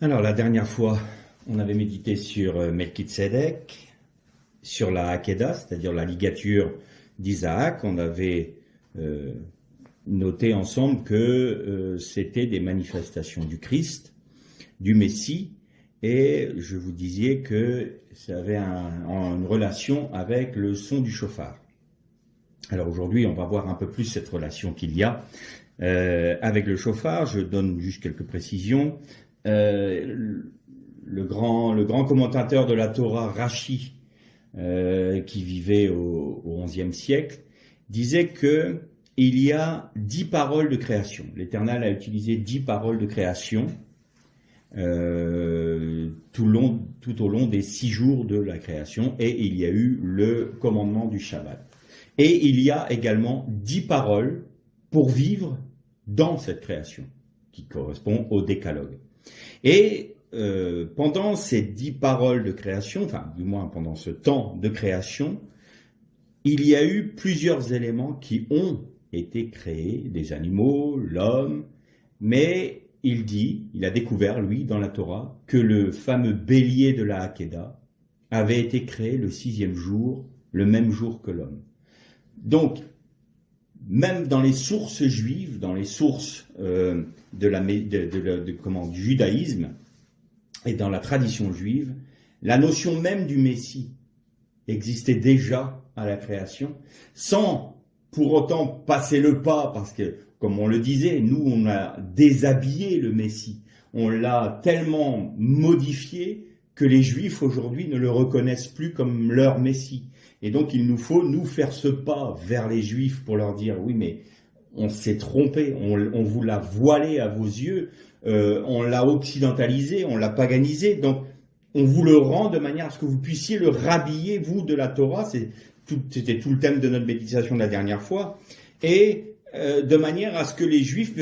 Alors, la dernière fois, on avait médité sur Melchizedek, sur la Hakeda, c'est-à-dire la ligature d'Isaac. On avait noté ensemble que c'était des manifestations du Christ, du Messie, et je vous disais que ça avait une relation avec le son du chauffard. Alors aujourd'hui, on va voir un peu plus cette relation qu'il y a avec le chauffard. Je donne juste quelques précisions. Le grand commentateur de la Torah, Rashi, qui vivait au XIe siècle, disait que il y a 10 paroles de création. L'Éternel a utilisé 10 paroles de création tout au long des 6 jours de la création, et il y a eu le commandement du Shabbat. Et il y a également 10 paroles pour vivre dans cette création, qui correspond au décalogue. Et pendant ces 10 paroles de création, enfin du moins pendant ce temps de création, il y a eu plusieurs éléments qui ont été créés, des animaux, l'homme, mais il a découvert, lui, dans la Torah, que le fameux bélier de la Hakeda avait été créé le 6e jour, le même jour que l'homme. Donc, même dans les sources juives, dans les sources du judaïsme et dans la tradition juive, la notion même du Messie existait déjà à la création, sans pour autant passer le pas, parce que, comme on le disait, nous on a déshabillé le Messie, on l'a tellement modifié que les Juifs aujourd'hui ne le reconnaissent plus comme leur Messie. Et donc il nous faut nous faire ce pas vers les Juifs pour leur dire oui mais on s'est trompé, on vous l'a voilé à vos yeux, on l'a occidentalisé, on l'a paganisé, donc on vous le rend de manière à ce que vous puissiez le rhabiller, vous, de la Torah, c'était tout le thème de notre méditation de la dernière fois, et de manière à ce que les Juifs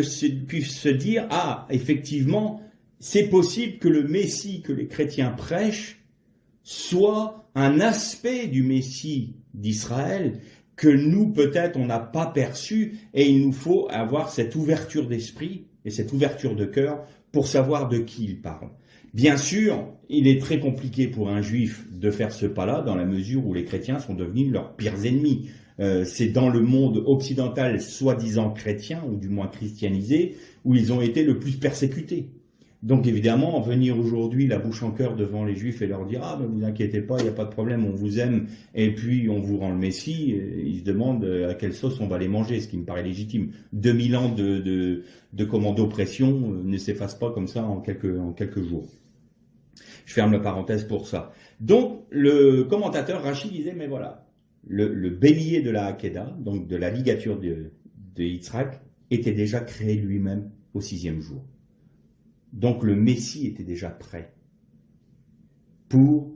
puissent se dire ah effectivement c'est possible que le Messie que les chrétiens prêchent soit un aspect du Messie d'Israël que nous, peut-être, on n'a pas perçu, et il nous faut avoir cette ouverture d'esprit et cette ouverture de cœur pour savoir de qui il parle. Bien sûr, il est très compliqué pour un juif de faire ce pas-là, dans la mesure où les chrétiens sont devenus leurs pires ennemis. C'est dans le monde occidental, soi-disant chrétien, ou du moins christianisé, où ils ont été le plus persécutés. Donc évidemment, venir aujourd'hui la bouche en cœur devant les Juifs et leur dire « Ah, ne vous inquiétez pas, il n'y a pas de problème, on vous aime, et puis on vous rend le Messie », ils se demandent à quelle sauce on va les manger, ce qui me paraît légitime. 2000 ans d'oppression ne s'effacent pas comme ça en quelques jours. Je ferme la parenthèse pour ça. Donc le commentateur Rashi disait « Mais voilà, le bélier de la Hakeda, donc de la ligature de Yitzhak, était déjà créé lui-même au 6e jour. » Donc le Messie était déjà prêt pour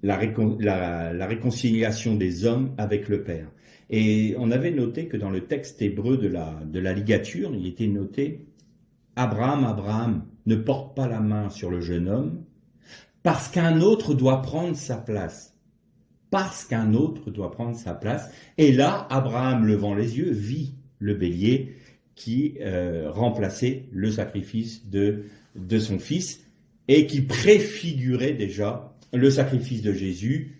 la réconciliation des hommes avec le Père. Et on avait noté que dans le texte hébreu de la ligature, il était noté « Abraham, Abraham, ne porte pas la main sur le jeune homme, parce qu'un autre doit prendre sa place. » Parce qu'un autre doit prendre sa place. Et là, Abraham, levant les yeux, vit le bélier qui remplaçait le sacrifice de son fils et qui préfigurait déjà le sacrifice de Jésus.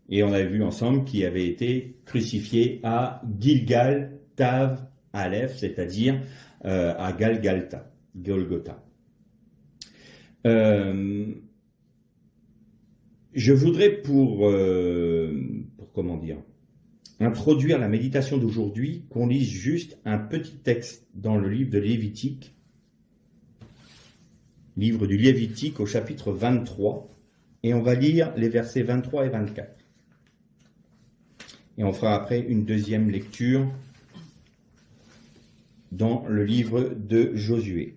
Et on avait vu ensemble qu'il avait été crucifié à Gilgal Tav Aleph, c'est-à-dire à Golgotha. Je voudrais pour introduire la méditation d'aujourd'hui, qu'on lise juste un petit texte dans le livre de Lévitique, livre du Lévitique au chapitre 23, et on va lire les versets 23 et 24. Et on fera après une deuxième lecture dans le livre de Josué.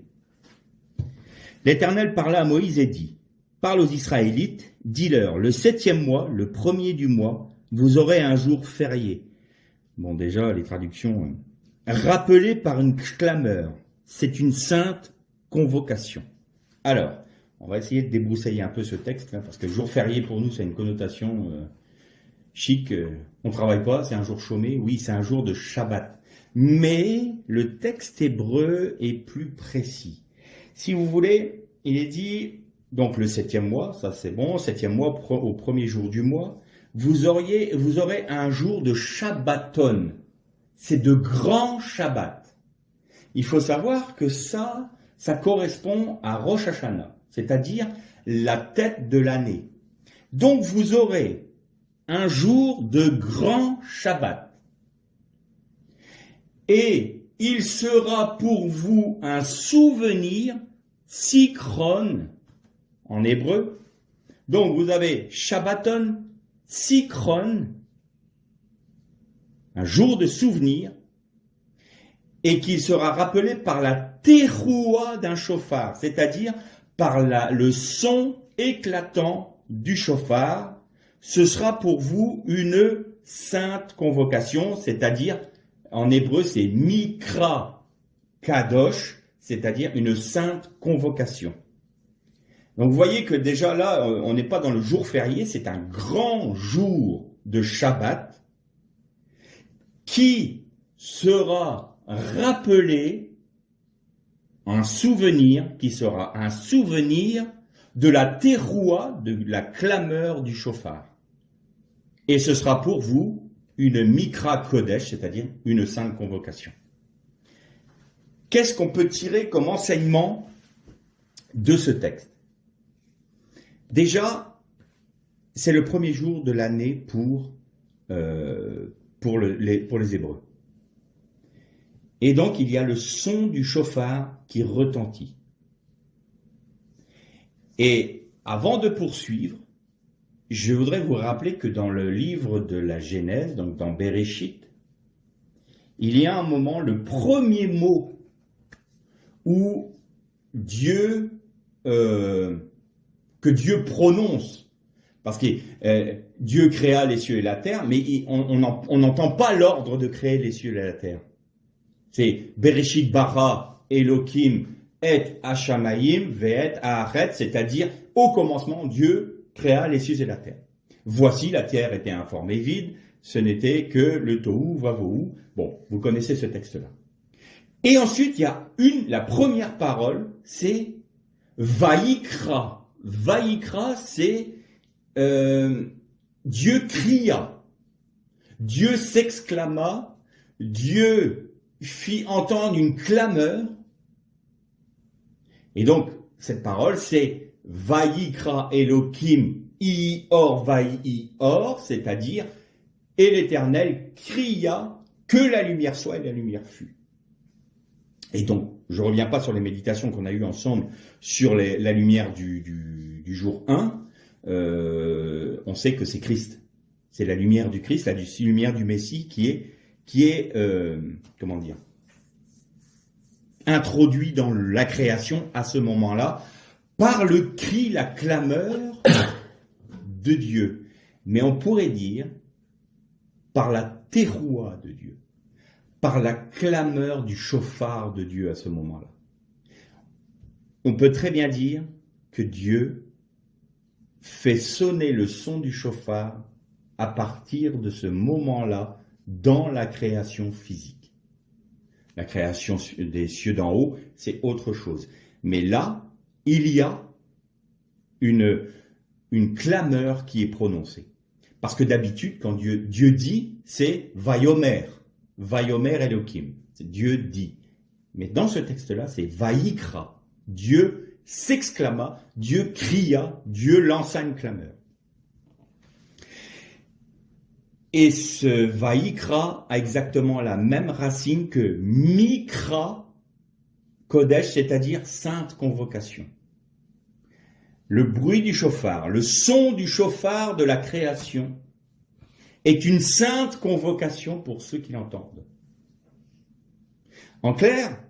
L'Éternel parla à Moïse et dit, « Parle aux Israélites, dis-leur, le 7e mois, le 1er du mois, vous aurez un jour férié. » Bon, déjà, les traductions. Rappelé par une clameur. C'est une sainte convocation. Alors, on va essayer de débroussailler un peu ce texte, là, parce que jour férié pour nous, c'est une connotation chic. On ne travaille pas, c'est un jour chômé. Oui, c'est un jour de Shabbat. Mais le texte hébreu est plus précis. Si vous voulez, il est dit, donc le 7e mois, ça c'est bon, 7e mois au premier jour du mois, vous aurez un jour de Shabbaton. C'est de grands Shabbats. Il faut savoir que ça correspond à Rosh Hashanah, c'est-à-dire la tête de l'année. Donc vous aurez un jour de grand Shabbat. Et il sera pour vous un souvenir Sikron en hébreu. Donc vous avez Shabbaton, Sikron, un jour de souvenir, et qui sera rappelé par la teroua d'un chauffard, c'est-à-dire par le son éclatant du chauffard. Ce sera pour vous une sainte convocation, c'est-à-dire, en hébreu, c'est Mikra Kadosh, c'est-à-dire une sainte convocation. Donc vous voyez que déjà là, on n'est pas dans le jour férié, c'est un grand jour de Shabbat qui sera rappelé un souvenir, qui sera un souvenir de la teroua, de la clameur du chauffard. Et ce sera pour vous une Mikra Kodesh, c'est-à-dire une sainte convocation. Qu'est-ce qu'on peut tirer comme enseignement de ce texte? Déjà, c'est le premier jour de l'année pour les Hébreux. Et donc, il y a le son du chauffard qui retentit. Et avant de poursuivre, je voudrais vous rappeler que dans le livre de la Genèse, donc dans Bereshit, il y a un moment, le premier mot où que Dieu prononce, parce que Dieu créa les cieux et la terre, mais on n'entend pas l'ordre de créer les cieux et la terre. C'est Bereshit bara Elohim et Hashamayim ve'et haaretz, c'est-à-dire au commencement Dieu créa les cieux et la terre. Voici, la terre était informée vide, ce n'était que le tohu vavohu. Bon, vous connaissez ce texte-là. Et ensuite, il y a la première parole, c'est Vaïkra. Vaïkra, c'est Dieu cria, Dieu s'exclama, Dieu fit entendre une clameur. Et donc, cette parole, c'est Vaïkra Elohim Ior Vaïor, c'est-à-dire, et l'Éternel cria que la lumière soit et la lumière fut. Et donc, je ne reviens pas sur les méditations qu'on a eues ensemble sur la lumière du jour 1. On sait que c'est Christ. C'est la lumière du Christ, la lumière du Messie qui est introduit dans la création à ce moment-là, par le cri, la clameur de Dieu. Mais on pourrait dire par la teroua de Dieu, par la clameur du chauffard de Dieu à ce moment-là. On peut très bien dire que Dieu fait sonner le son du chauffard à partir de ce moment-là dans la création physique. La création des cieux d'en haut, c'est autre chose. Mais là, il y a une clameur qui est prononcée. Parce que d'habitude, quand Dieu dit, c'est Vayomer. Vayomer Elohim. C'est Dieu dit. Mais dans ce texte-là, c'est Vaïkra. Dieu s'exclama, Dieu cria, Dieu lança une clameur. Et ce Vaïkra a exactement la même racine que Mikra Kodesh, c'est-à-dire sainte convocation. Le bruit du chauffard, le son du chauffard de la création est une sainte convocation pour ceux qui l'entendent. En clair,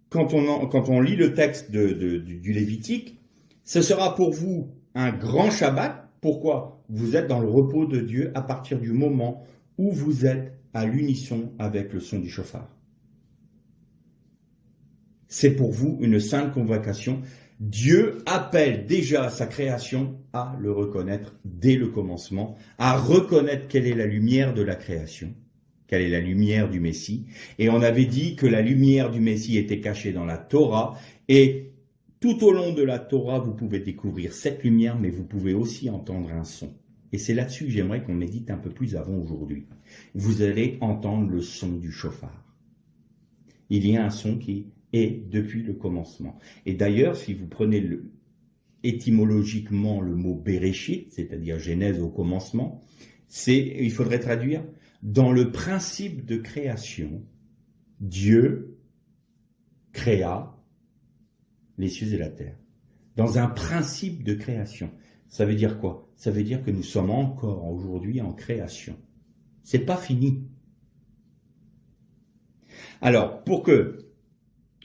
quand on lit le texte du Lévitique, ce sera pour vous un grand Shabbat. Pourquoi? Vous êtes dans le repos de Dieu à partir du moment où vous êtes à l'unisson avec le son du chauffard. C'est pour vous une sainte convocation. Dieu appelle déjà sa création à le reconnaître dès le commencement, à reconnaître quelle est la lumière de la création, quelle est la lumière du Messie. Et on avait dit que la lumière du Messie était cachée dans la Torah, et Tout au long de la Torah, vous pouvez découvrir cette lumière, mais vous pouvez aussi entendre un son. Et c'est là-dessus que j'aimerais qu'on médite un peu plus avant aujourd'hui. Vous allez entendre le son du chauffard. Il y a un son qui est depuis le commencement. Et d'ailleurs, si vous prenez étymologiquement le mot Bereshit, c'est-à-dire Genèse au commencement, il faudrait traduire dans le principe de création, Dieu créa les cieux et la terre. Dans un principe de création. Ça veut dire quoi? Ça veut dire que nous sommes encore aujourd'hui en création. C'est pas fini. Alors, pour que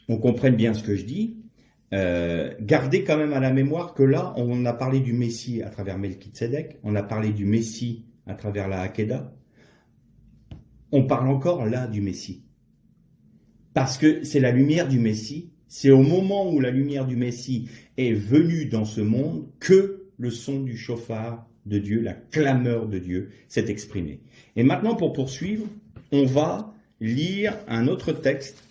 on comprenne bien ce que je dis, gardez quand même à la mémoire que là, on a parlé du Messie à travers Melchizedek, on a parlé du Messie à travers la Hakeda, on parle encore là du Messie. Parce que c'est la lumière du Messie, c'est au moment où la lumière du Messie est venue dans ce monde que le son du chauffard de Dieu, la clameur de Dieu s'est exprimée. Et maintenant, pour poursuivre, on va lire un autre texte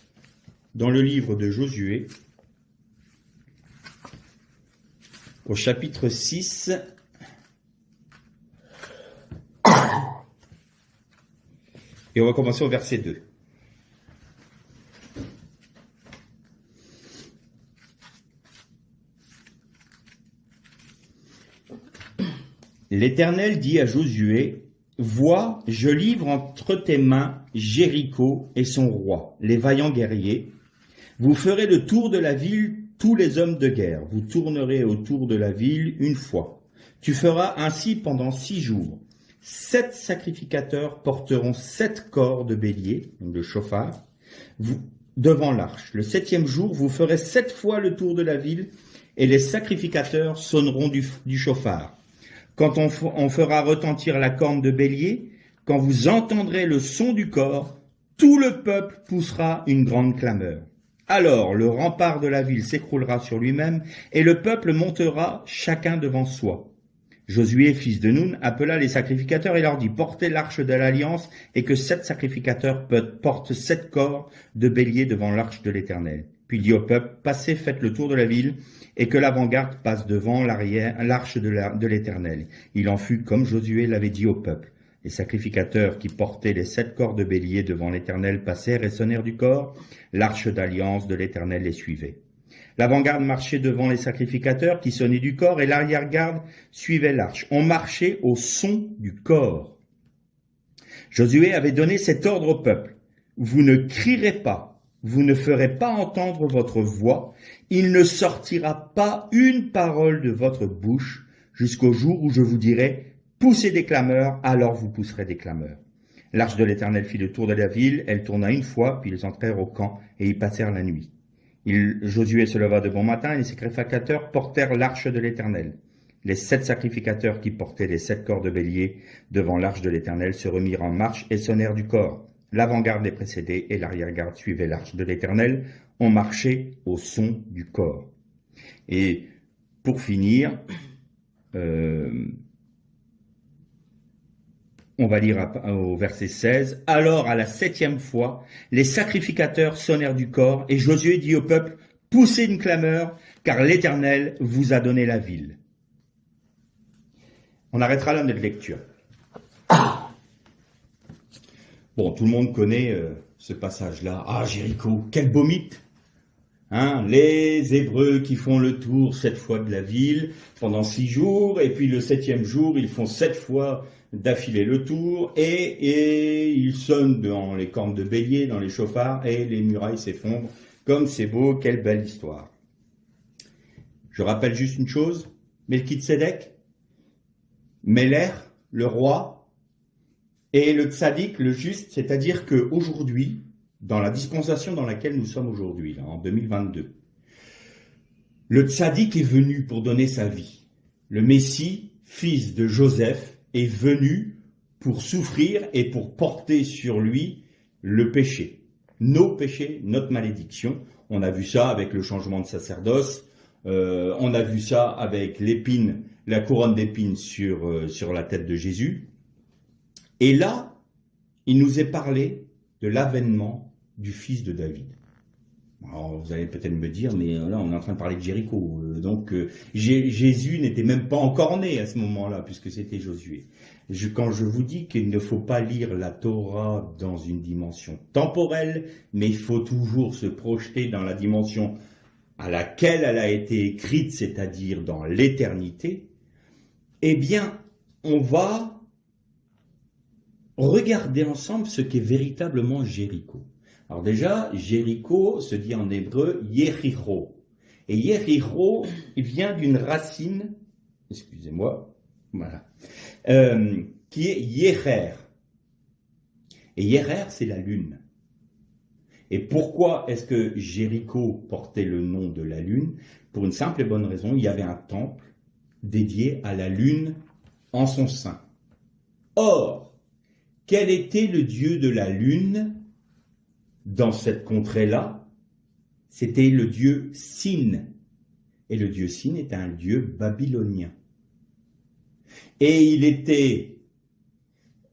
dans le livre de Josué, au chapitre 6, et on va commencer au verset 2. L'Éternel dit à Josué, « Vois, je livre entre tes mains Jéricho et son roi, les vaillants guerriers. Vous ferez le tour de la ville, tous les hommes de guerre. Vous tournerez autour de la ville une fois. Tu feras ainsi pendant 6 jours. 7 sacrificateurs porteront 7 corps de bélier, donc de chauffard, devant l'arche. Le 7e jour, vous ferez 7 fois le tour de la ville et les sacrificateurs sonneront du chauffard. Quand on fera retentir la corne de bélier, quand vous entendrez le son du corps, tout le peuple poussera une grande clameur. Alors le rempart de la ville s'écroulera sur lui-même, et le peuple montera chacun devant soi. Josué, fils de Nun, appela les sacrificateurs et leur dit, portez l'arche de l'Alliance, et que 7 sacrificateurs portent 7 corps de bélier devant l'arche de l'Éternel. Puis dit au peuple, passez, faites le tour de la ville, et que l'avant-garde passe devant l'arche de l'Éternel. Il en fut comme Josué l'avait dit au peuple. Les sacrificateurs qui portaient les 7 corps de bélier devant l'Éternel passèrent et sonnèrent du corps. L'arche d'alliance de l'Éternel les suivait. L'avant-garde marchait devant les sacrificateurs qui sonnaient du corps, et l'arrière-garde suivait l'arche. On marchait au son du corps. Josué avait donné cet ordre au peuple. Vous ne crierez pas. Vous ne ferez pas entendre votre voix, il ne sortira pas une parole de votre bouche jusqu'au jour où je vous dirai « Poussez des clameurs », alors vous pousserez des clameurs. L'arche de l'Éternel fit le tour de la ville, elle tourna une fois, puis ils entrèrent au camp et y passèrent la nuit. Josué se leva de bon matin et les sacrificateurs portèrent l'arche de l'Éternel. Les 7 sacrificateurs qui portaient les 7 corps de bélier devant l'arche de l'Éternel se remirent en marche et sonnèrent du corps. L'avant-garde les précédait et l'arrière-garde suivait l'arche de l'Éternel. On marchait au son du corps. Et pour finir, on va lire au verset 16. Alors, à la 7e fois, les sacrificateurs sonnèrent du corps et Josué dit au peuple, poussez une clameur, car l'Éternel vous a donné la ville. On arrêtera là notre lecture. Bon, tout le monde connaît ce passage-là. Ah, Jéricho, quel beau mythe, hein, les Hébreux qui font le tour 7 fois de la ville pendant 6 jours, et puis le 7e jour, ils font 7 fois d'affilée le tour, et ils sonnent dans les cornes de bélier, dans les chauffards, et les murailles s'effondrent. Comme c'est beau, quelle belle histoire. Je rappelle juste une chose, Melchizedek, Meler, le roi, et le tzaddik, le juste, c'est-à-dire qu'aujourd'hui, dans la dispensation dans laquelle nous sommes aujourd'hui, là, en 2022, le tzaddik est venu pour donner sa vie. Le Messie, fils de Joseph, est venu pour souffrir et pour porter sur lui le péché. Nos péchés, notre malédiction. On a vu ça avec le changement de sacerdoce, on a vu ça avec l'épine, la couronne d'épines sur la tête de Jésus. Et là, il nous est parlé de l'avènement du fils de David. Alors, vous allez peut-être me dire, mais là, on est en train de parler de Jéricho. Donc, Jésus n'était même pas encore né à ce moment-là, puisque c'était Josué. Quand je vous dis qu'il ne faut pas lire la Torah dans une dimension temporelle, mais il faut toujours se projeter dans la dimension à laquelle elle a été écrite, c'est-à-dire dans l'éternité, eh bien, on va regarder ensemble ce qu'est véritablement Jéricho. Alors déjà, Jéricho se dit en hébreu Yericho. Et Yericho, il vient d'une racine, excusez-moi, voilà, qui est Yeher. Et Yeher, c'est la lune. Et pourquoi est-ce que Jéricho portait le nom de la lune? Pour une simple et bonne raison, il y avait un temple dédié à la lune en son sein. Or, quel était le dieu de la lune dans cette contrée-là? C'était le dieu Sin. Et le dieu Sin était un dieu babylonien. Et il était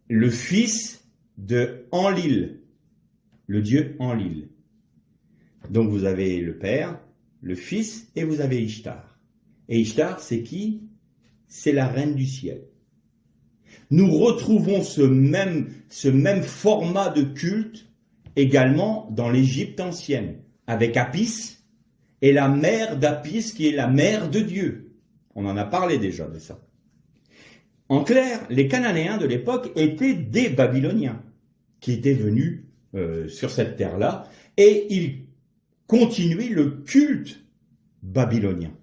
le fils de Enlil, le dieu Enlil. Donc vous avez le père, le fils, et vous avez Ishtar. Et Ishtar, c'est qui? C'est la reine du ciel. Nous retrouvons ce même format de culte également dans l'Égypte ancienne, avec Apis et la mère d'Apis qui est la mère de Dieu. On en a parlé déjà de ça. En clair, les Cananéens de l'époque étaient des Babyloniens qui étaient venus sur cette terre-là et ils continuaient le culte babylonien.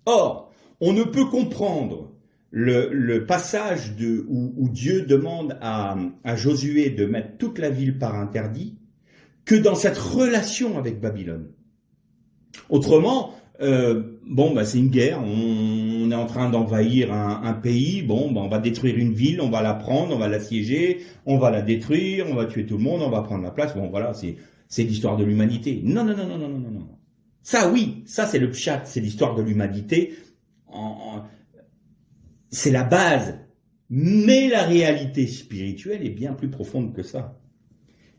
Or, on ne peut comprendre le passage où Dieu demande à Josué de mettre toute la ville par interdit que dans cette relation avec Babylone. Autrement, c'est une guerre, on est en train d'envahir un pays, on va détruire une ville, on va la prendre, on va l'assiéger, on va la détruire, on va tuer tout le monde, on va prendre la place, c'est l'histoire de l'humanité. Non. Ça oui, ça c'est le pshat, c'est l'histoire de l'humanité, c'est la base, mais la réalité spirituelle est bien plus profonde que ça.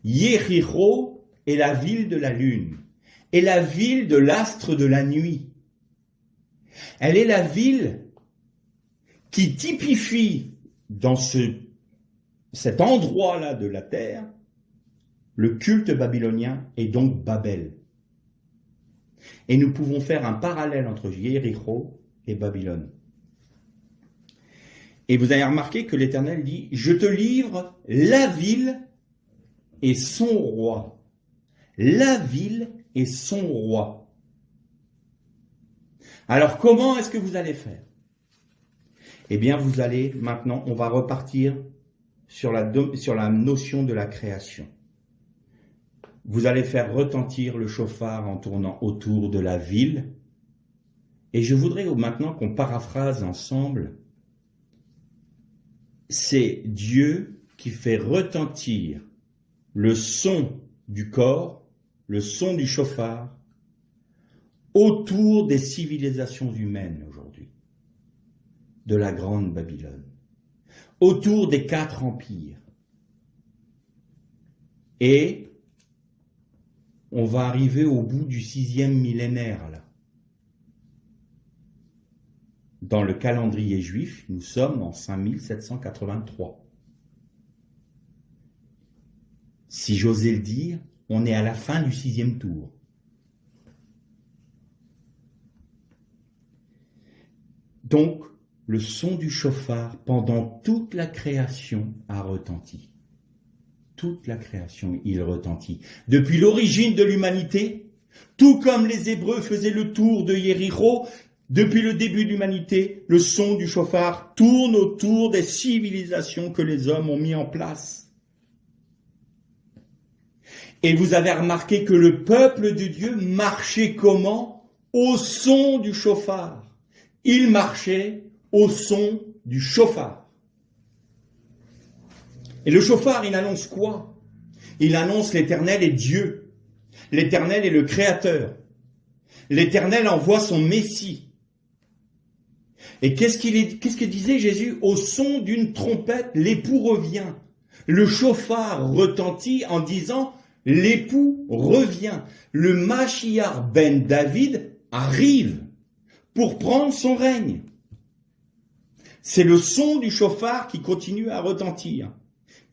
Yericho est la ville de la lune, est la ville de l'astre de la nuit. Elle est la ville qui typifie dans cet endroit-là de la terre le culte babylonien et donc Babel. Et nous pouvons faire un parallèle entre Jéricho et Babylone. Et vous avez remarqué que l'Éternel dit « Je te livre la ville et son roi. » La ville et son roi. Alors comment est-ce que vous allez faire? Eh bien vous allez maintenant, on va repartir sur la notion de la création. Vous allez faire retentir le chauffard en tournant autour de la ville. Et je voudrais maintenant qu'on paraphrase ensemble. C'est Dieu qui fait retentir le son du corps, le son du chauffard, autour des civilisations humaines aujourd'hui, de la grande Babylone, autour des 4 empires. Et on va arriver au bout du 6e millénaire, là. Dans le calendrier juif, nous sommes en 5783. Si j'osais le dire, on est à la fin du 6e tour. Donc, le son du chauffard pendant toute la création a retenti. Toute la création, il retentit. Depuis l'origine de l'humanité, tout comme les Hébreux faisaient le tour de Jéricho, depuis le début de l'humanité, le son du chauffard tourne autour des civilisations que les hommes ont mis en place. Et vous avez remarqué que le peuple de Dieu marchait comment? Au son du chauffard. Il marchait au son du chauffard. Et le chauffard, il annonce quoi? Il annonce l'Éternel est Dieu. L'Éternel est le Créateur. L'Éternel envoie son Messie. Et qu'est-ce que disait Jésus? Au son d'une trompette, l'époux revient. Le chauffard retentit en disant, l'époux revient. Le Mashiach ben David arrive pour prendre son règne. C'est le son du chauffard qui continue à retentir.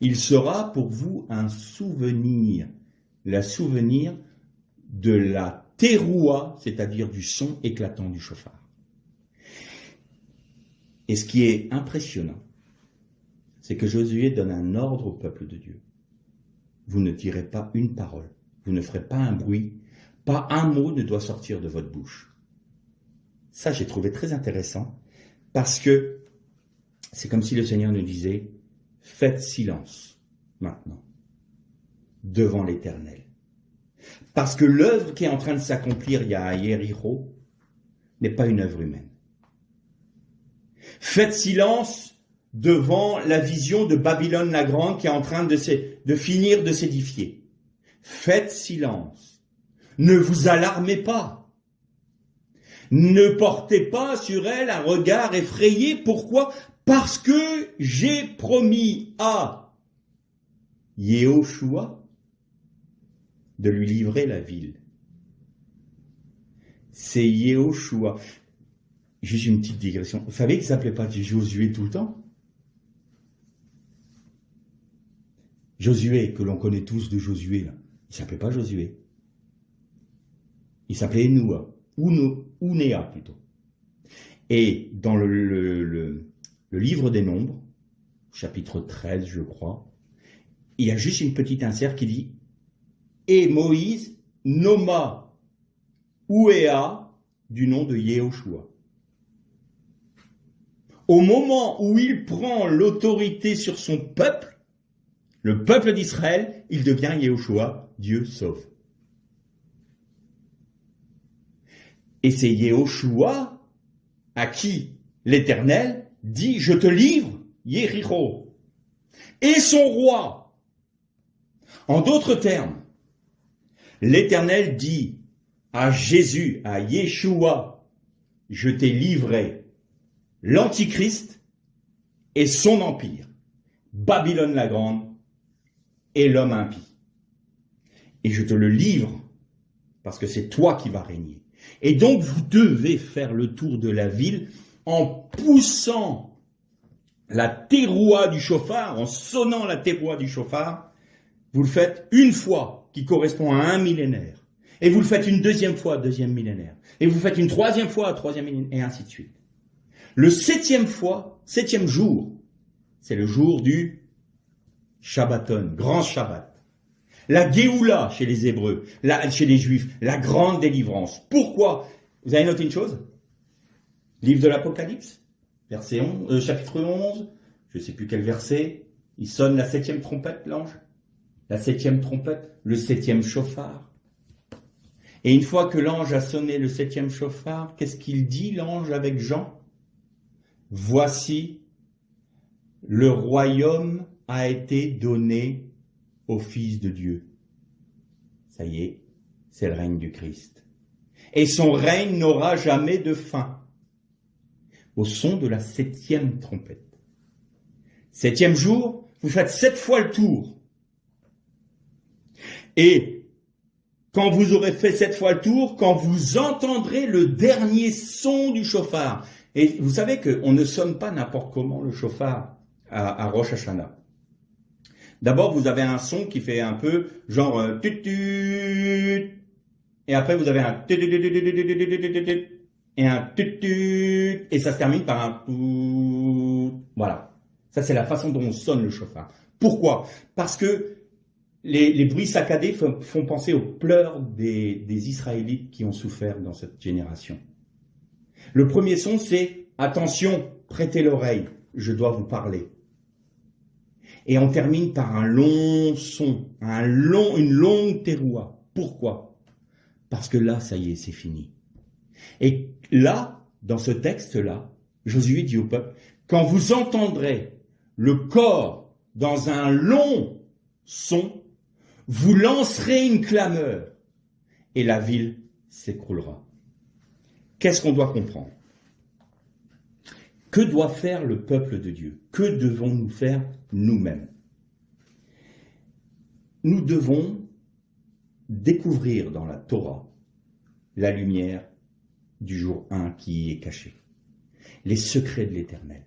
Il sera pour vous un souvenir, le souvenir de la teroua, c'est-à-dire du son éclatant du chauffard. Et ce qui est impressionnant, c'est que Josué donne un ordre au peuple de Dieu. Vous ne direz pas une parole, vous ne ferez pas un bruit, pas un mot ne doit sortir de votre bouche. Ça, j'ai trouvé très intéressant, parce que c'est comme si le Seigneur nous disait, faites silence maintenant, devant l'Éternel. Parce que l'œuvre qui est en train de s'accomplir à Yéricho n'est pas une œuvre humaine. Faites silence devant la vision de Babylone la Grande qui est en train de finir de s'édifier. Faites silence. Ne vous alarmez pas. Ne portez pas sur elle un regard effrayé. Pourquoi ? Parce que j'ai promis à Yehoshua de lui livrer la ville. C'est Yehoshua. Juste une petite digression. Vous savez qu'il ne s'appelait pas Josué tout le temps ? Josué, que l'on connaît tous de Josué, là, il ne s'appelait pas Josué. Il s'appelait Noua, ou Néa plutôt. Et dans le livre des Nombres, chapitre 13, je crois, il y a juste une petite insert qui dit « Et Moïse nomma Ouéa du nom de Yehoshua ». Au moment où il prend l'autorité sur son peuple, le peuple d'Israël, il devient Yehoshua, Dieu sauve. Et c'est Yehoshua à qui l'Éternel dit, je te livre, Yéricho, et son roi. En d'autres termes, l'Éternel dit à Jésus, à Yeshua, je t'ai livré l'Antichrist et son empire, Babylone la Grande et l'homme impie. Et je te le livre parce que c'est toi qui vas régner. Et donc vous devez faire le tour de la ville en poussant la teroua du chauffard, en sonnant la teroua du chauffard. Vous le faites une fois, qui correspond à un millénaire. Et vous le faites une deuxième fois, deuxième millénaire. Et vous le faites une troisième fois, troisième millénaire, et ainsi de suite. Le septième jour, c'est le jour du Shabbaton, grand Shabbat. La Géoula chez les Hébreux, chez les Juifs, la grande délivrance. Pourquoi ? Vous avez noté une chose ? Livre de l'Apocalypse, chapitre 11, je ne sais plus quel verset, il sonne la 7e trompette, l'ange. La 7e trompette, le 7e chauffard. Et une fois que l'ange a sonné le 7e chauffard, qu'est-ce qu'il dit, l'ange, avec Jean ? Voici, le royaume a été donné au Fils de Dieu. Ça y est, c'est le règne du Christ. Et son règne n'aura jamais de fin. Au son de la 7e trompette. 7e jour, vous faites 7 fois le tour. Et quand vous aurez fait 7 fois le tour, quand vous entendrez le dernier son du chauffard, et vous savez qu'on ne sonne pas n'importe comment le chauffard à Rosh Hashanah. D'abord, vous avez un son qui fait un peu genre tut-tut, et après vous avez un tut-tut, et un tut-tut, et ça se termine par un tout. Voilà. Ça, c'est la façon dont on sonne le chauffard. Pourquoi ? Parce que les bruits saccadés font penser aux pleurs des Israélites qui ont souffert dans cette génération. Le premier son, c'est « Attention, prêtez l'oreille, je dois vous parler ». Et on termine par un long son, une longue teroua. Pourquoi ? Parce que là, ça y est, c'est fini. Et là, dans ce texte-là, Josué dit au peuple, quand vous entendrez le corps dans un long son, vous lancerez une clameur et la ville s'écroulera. Qu'est-ce qu'on doit comprendre ? Que doit faire le peuple de Dieu ? Que devons-nous faire nous-mêmes ? Nous devons découvrir dans la Torah la lumière du jour 1 qui y est cachée, les secrets de l'Éternel,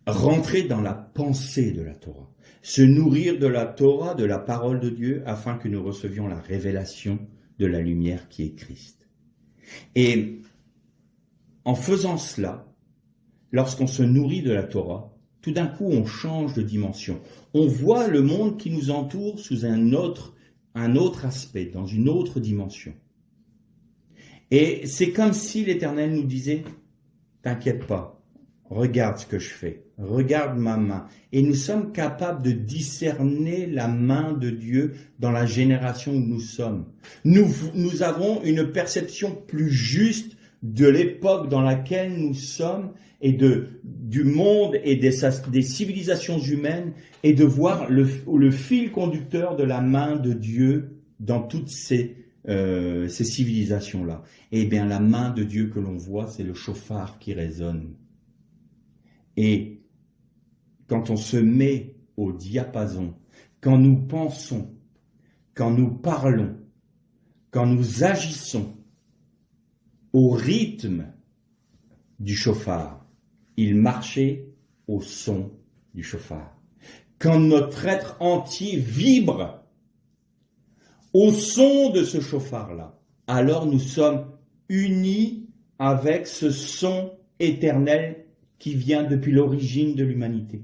rentrer dans la pensée de la Torah, se nourrir de la Torah, de la parole de Dieu, afin que nous recevions la révélation de la lumière qui est Christ. Et en faisant cela, lorsqu'on se nourrit de la Torah, tout d'un coup on change de dimension. On voit le monde qui nous entoure sous un autre aspect, dans une autre dimension. Et c'est comme si l'Éternel nous disait, t'inquiète pas, regarde ce que je fais, regarde ma main. Et nous sommes capables de discerner la main de Dieu dans la génération où nous sommes. Nous avons une perception plus juste de l'époque dans laquelle nous sommes et du monde et des civilisations humaines, et de voir le fil conducteur de la main de Dieu dans toutes ces civilisations-là. Eh bien, la main de Dieu que l'on voit, c'est le chauffard qui résonne. Et quand on se met au diapason, quand nous pensons, quand nous parlons, quand nous agissons au rythme du chauffard, il marchait au son du chauffard. Quand notre être entier vibre au son de ce chauffard-là, alors nous sommes unis avec ce son éternel qui vient depuis l'origine de l'humanité.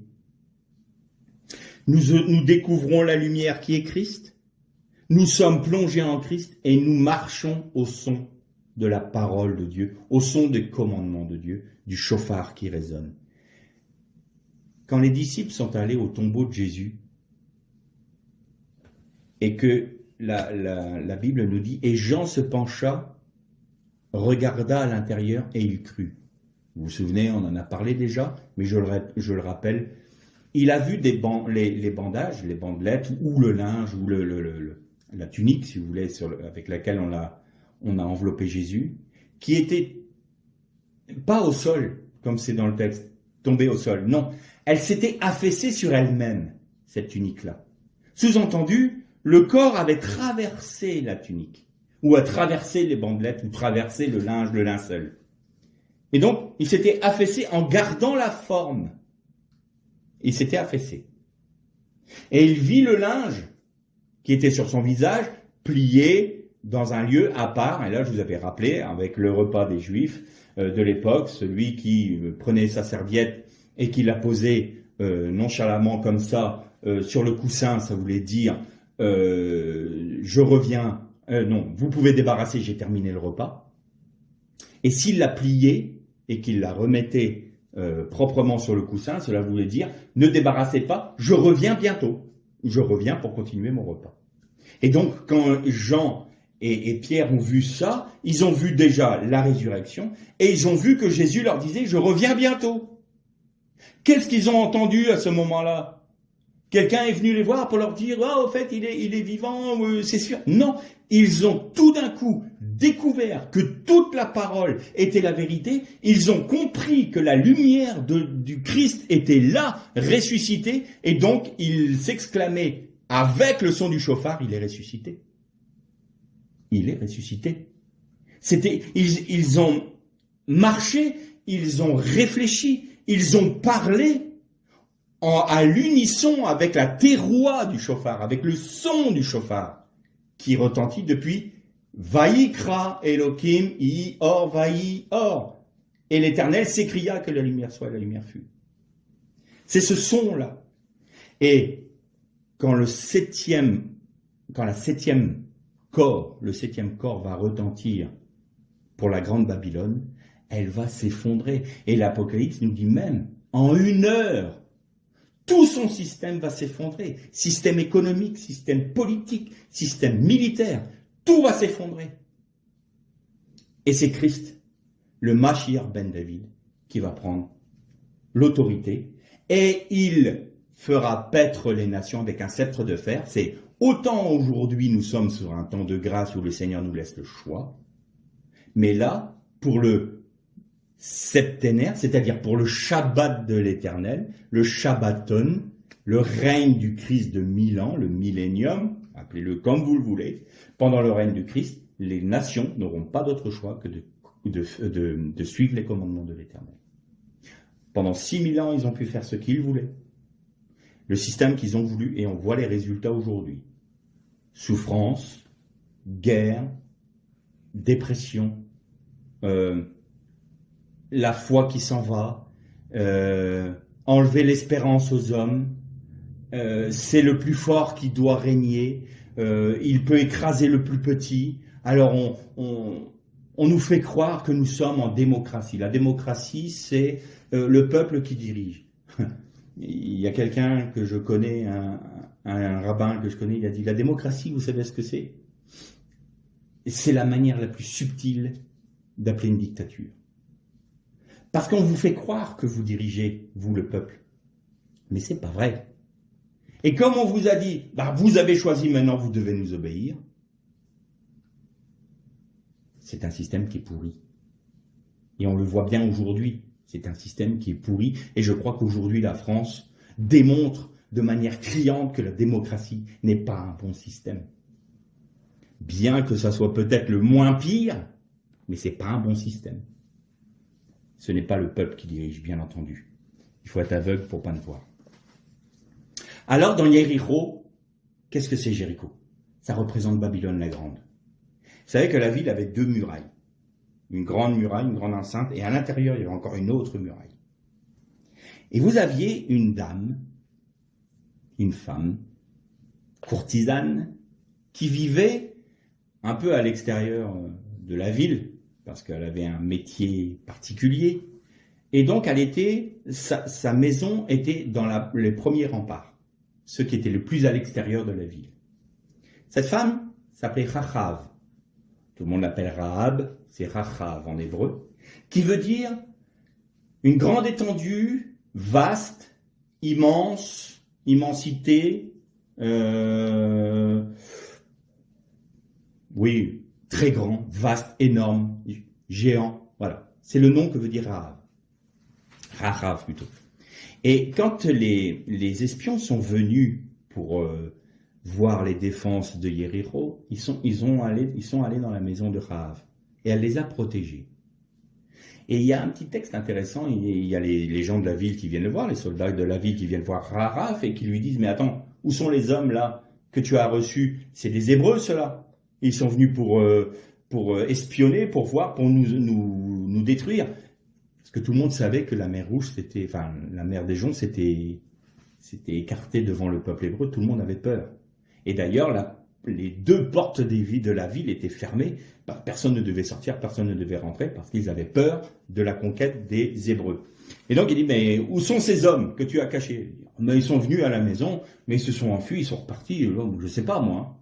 Nous découvrons la lumière qui est Christ, nous sommes plongés en Christ et nous marchons au son de la parole de Dieu, au son des commandements de Dieu, du chauffard qui résonne. Quand les disciples sont allés au tombeau de Jésus, et que la Bible nous dit, et Jean se pencha, regarda à l'intérieur et il crut. Vous vous souvenez, on en a parlé déjà, mais je le rappelle, il a vu les bandages, les bandelettes, ou le linge, ou la tunique, si vous voulez, avec laquelle on a enveloppé Jésus, qui était pas au sol, comme c'est dans le texte, tombée au sol. Non, elle s'était affaissée sur elle-même, cette tunique-là. Sous-entendu, le corps avait traversé la tunique, ou a traversé les bandelettes, ou traversé le linge, le linceul. Et donc, il s'était affaissé en gardant la forme. Il s'était affaissé. Et il vit le linge qui était sur son visage, plié dans un lieu à part. Et là, je vous avais rappelé, avec le repas des Juifs de l'époque, celui qui prenait sa serviette et qui la posait nonchalamment comme ça sur le coussin, ça voulait dire je reviens, non, vous pouvez débarrasser, j'ai terminé le repas. Et s'il la pliait et qu'il la remettait proprement sur le coussin, cela voulait dire ne débarrassez pas, je reviens bientôt. Je reviens pour continuer mon repas. Et donc, quand Jean et Pierre ont vu ça, ils ont vu déjà la résurrection et ils ont vu que Jésus leur disait je reviens bientôt. Qu'est-ce qu'ils ont entendu à ce moment-là? Quelqu'un est venu les voir pour leur dire « Ah, au fait, il est vivant, c'est sûr. » Non, ils ont tout d'un coup découvert que toute la parole était la vérité. Ils ont compris que la lumière du Christ était là, ressuscité. Et donc, ils s'exclamaient avec le son du chauffard « Il est ressuscité. Il est ressuscité. » Ils ont marché, ils ont réfléchi, ils ont parlé à l'unisson avec la terroir du chauffard, avec le son du chauffard, qui retentit depuis Vaïkra Elohim I Or Vaï Or. Et l'Éternel s'écria que la lumière soit, la lumière fut. C'est ce son-là. Et quand le septième corps va retentir pour la grande Babylone, elle va s'effondrer. Et l'Apocalypse nous dit même, en 1 heure, tout son système va s'effondrer. Système économique, système politique, système militaire, tout va s'effondrer. Et c'est Christ, le Mashiach ben David, qui va prendre l'autorité et il fera paître les nations avec un sceptre de fer. C'est autant aujourd'hui nous sommes sur un temps de grâce où le Seigneur nous laisse le choix, mais là, pour le septénaire, c'est-à-dire pour le Shabbat de l'Éternel, le Shabbaton, le règne du Christ de 1000 ans, le millénium, appelez-le comme vous le voulez, pendant le règne du Christ, les nations n'auront pas d'autre choix que de suivre les commandements de l'Éternel. Pendant 6000 ans, ils ont pu faire ce qu'ils voulaient. Le système qu'ils ont voulu, et on voit les résultats aujourd'hui. Souffrance, guerre, dépression, la foi qui s'en va, enlever l'espérance aux hommes, c'est le plus fort qui doit régner, il peut écraser le plus petit. Alors on nous fait croire que nous sommes en démocratie. La démocratie, c'est le peuple qui dirige. Il y a quelqu'un que je connais, un rabbin que je connais, il a dit, la démocratie, vous savez ce que c'est? C'est la manière la plus subtile d'appeler une dictature. Parce qu'on vous fait croire que vous dirigez, vous le peuple. Mais c'est pas vrai. Et comme on vous a dit, vous avez choisi, maintenant vous devez nous obéir, c'est un système qui est pourri. Et on le voit bien aujourd'hui, c'est un système qui est pourri. Et je crois qu'aujourd'hui, la France démontre de manière criante que la démocratie n'est pas un bon système. Bien que ça soit peut-être le moins pire, mais c'est pas un bon système. Ce n'est pas le peuple qui dirige, bien entendu. Il faut être aveugle pour pas le voir. Alors, dans Jéricho, qu'est-ce que c'est Jéricho? Ça représente Babylone la Grande. Vous savez que la ville avait 2 murailles. Une grande muraille, une grande enceinte, et à l'intérieur, il y avait encore une autre muraille. Et vous aviez une dame, une femme, courtisane, qui vivait un peu à l'extérieur de la ville, parce qu'elle avait un métier particulier, et donc sa maison était dans les premiers remparts, ceux qui étaient le plus à l'extérieur de la ville. Cette femme s'appelait Rachav. Tout le monde l'appelle Rahab, c'est Rachav en hébreu, qui veut dire une grande étendue, vaste, immense, immensité, oui, très grand, vaste, énorme, géant, voilà. C'est le nom que veut dire Rahab. Rachav plutôt. Et quand les espions sont venus pour voir les défenses de Jéricho, ils sont allés dans la maison de Rahav. Et elle les a protégés. Et il y a un petit texte intéressant, il y a les gens de la ville qui viennent le voir, les soldats de la ville qui viennent voir Rahav et qui lui disent, mais attends, où sont les hommes là que tu as reçus? C'est des Hébreux ceux-là. Ils sont venus pour espionner, pour voir, pour nous détruire. Parce que tout le monde savait que la mer Rouge, la mer des Joncs, c'était écarté devant le peuple hébreu, tout le monde avait peur. Et d'ailleurs, les 2 portes de la ville étaient fermées, personne ne devait sortir, personne ne devait rentrer, parce qu'ils avaient peur de la conquête des Hébreux. Et donc il dit, mais où sont ces hommes que tu as cachés? Mais ils sont venus à la maison, mais ils se sont enfuis, ils sont repartis, je ne sais pas moi.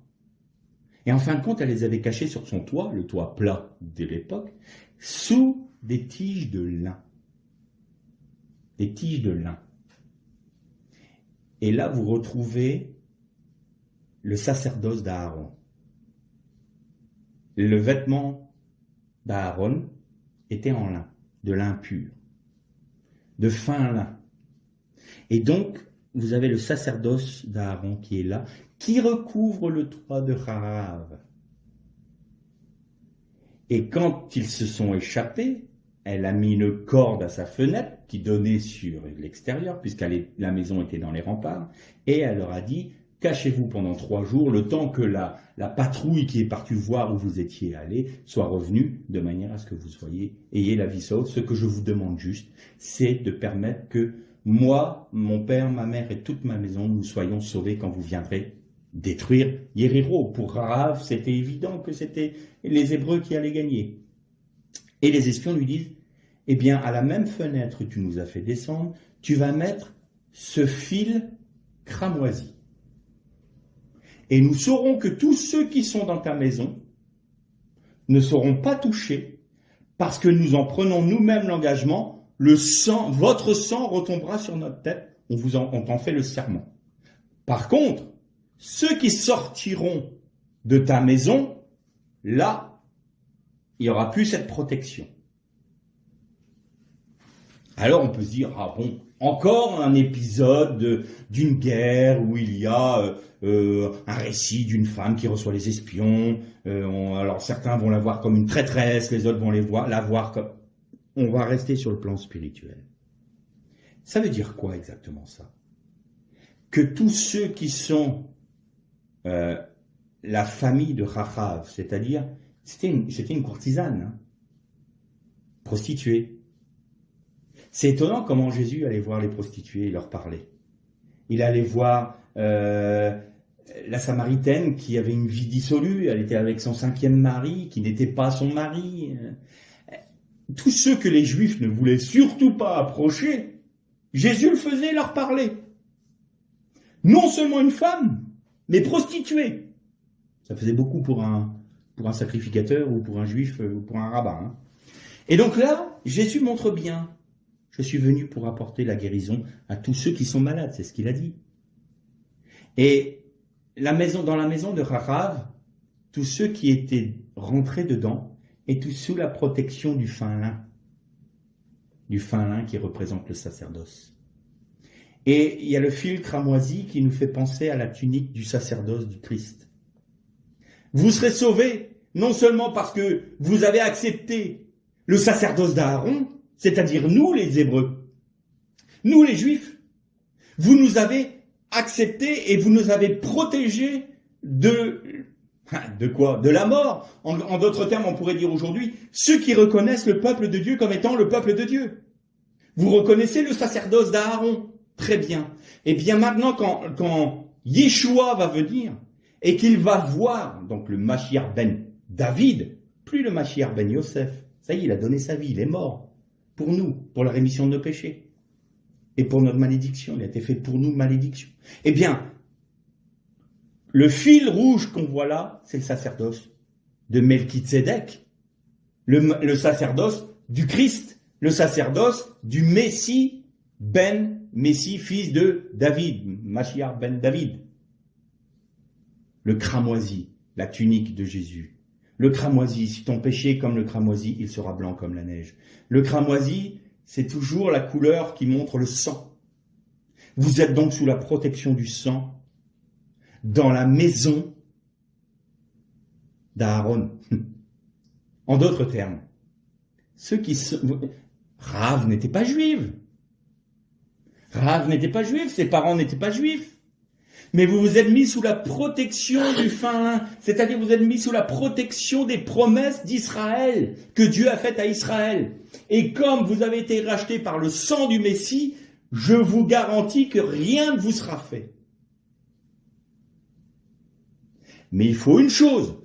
Et en fin de compte, elle les avait cachés sur son toit, le toit plat de l'époque, sous des tiges de lin. Des tiges de lin. Et là, vous retrouvez le sacerdoce d'Aaron. Le vêtement d'Aaron était en lin, de lin pur, de fin lin. Et donc, vous avez le sacerdoce d'Aaron qui est là, qui recouvre le toit de Rahav. Et quand ils se sont échappés, elle a mis une corde à sa fenêtre qui donnait sur l'extérieur, puisque la maison était dans les remparts, et elle leur a dit, cachez-vous pendant 3 jours, le temps que la patrouille qui est partie voir où vous étiez allé soit revenue, de manière à ce que vous ayez la vie sauve. Ce que je vous demande juste, c'est de permettre que moi, mon père, ma mère et toute ma maison, nous soyons sauvés quand vous viendrez détruire Jéricho. Pour Rahav, c'était évident que c'était les Hébreux qui allaient gagner. Et les espions lui disent, eh bien, à la même fenêtre que tu nous as fait descendre, tu vas mettre ce fil cramoisi. Et nous saurons que tous ceux qui sont dans ta maison ne seront pas touchés, parce que nous en prenons nous-mêmes l'engagement, votre sang retombera sur notre tête, on t'en fait le serment. Par contre, ceux qui sortiront de ta maison, là, il n'y aura plus cette protection. Alors on peut se dire, ah bon, encore un épisode d'une guerre où il y a un récit d'une femme qui reçoit les espions. Alors certains vont la voir comme une traîtresse, les autres vont la voir comme... On va rester sur le plan spirituel. Ça veut dire quoi exactement ça? Que tous ceux qui sont la famille de Rachav, c'est-à-dire, c'était une courtisane, hein, prostituée. C'est étonnant comment Jésus allait voir les prostituées et leur parlait. Il allait voir la Samaritaine qui avait une vie dissolue, elle était avec son 5e mari, qui n'était pas son mari. Tous ceux que les Juifs ne voulaient surtout pas approcher, Jésus le faisait leur parler. Non seulement une femme, mais prostituée. Ça faisait beaucoup pour un sacrificateur ou pour un juif ou pour un rabbin. Hein. Et donc là, Jésus montre bien, je suis venu pour apporter la guérison à tous ceux qui sont malades, c'est ce qu'il a dit. Et dans la maison de Rachav, tous ceux qui étaient rentrés dedans étaient sous la protection du fin lin qui représente le sacerdoce. Et il y a le fil cramoisi qui nous fait penser à la tunique du sacerdoce du Christ. Vous serez sauvés, non seulement parce que vous avez accepté le sacerdoce d'Aaron, c'est-à-dire nous les Hébreux, nous les Juifs, vous nous avez acceptés et vous nous avez protégés de quoi? De la mort. En d'autres termes, on pourrait dire aujourd'hui, ceux qui reconnaissent le peuple de Dieu comme étant le peuple de Dieu. Vous reconnaissez le sacerdoce d'Aaron. Très bien. Et bien maintenant, quand Yeshua va venir et qu'il va voir, donc le Mashiach ben David, plus le Mashiach ben Yosef, ça y est, il a donné sa vie, il est mort pour nous, pour la rémission de nos péchés et pour notre malédiction. Il a été fait pour nous malédiction. Eh bien, le fil rouge qu'on voit là, c'est le sacerdoce de Melchizedek, le sacerdoce du Christ, le sacerdoce du Messie, Messie, fils de David, Mashiach ben David. Le cramoisi, la tunique de Jésus. Le cramoisi, si ton péché est comme le cramoisi, il sera blanc comme la neige. Le cramoisi, c'est toujours la couleur qui montre le sang. Vous êtes donc sous la protection du sang dans la maison d'Aaron. En d'autres termes, ceux qui sont... Rav n'était pas juive. Rav n'était pas juif, ses parents n'étaient pas juifs. Mais vous vous êtes mis sous la protection du fin lin, c'est-à-dire vous êtes mis sous la protection des promesses d'Israël, que Dieu a faites à Israël. Et comme vous avez été rachetés par le sang du Messie, je vous garantis que rien ne vous sera fait. Mais il faut une chose,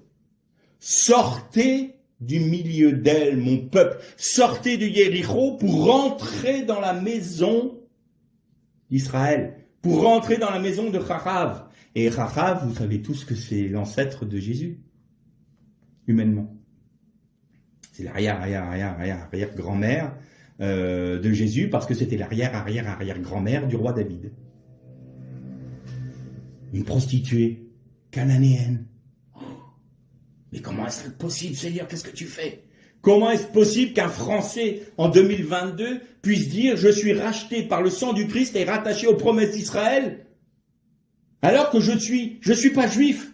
sortez du milieu d'elle, mon peuple, sortez de Yéricho pour rentrer dans la maison d'Israël, pour rentrer dans la maison de Rachav. Et Rachav, vous savez tous que c'est l'ancêtre de Jésus, humainement. C'est l'arrière-grand-mère de Jésus, parce que c'était l'arrière-grand-mère du roi David. Une prostituée cananéenne. Mais comment est-ce possible, Seigneur? Qu'est-ce que tu fais? Comment est-ce possible qu'un Français, en 2022, puisse dire « Je suis racheté par le sang du Christ et rattaché aux promesses d'Israël » alors que je suis pas juif,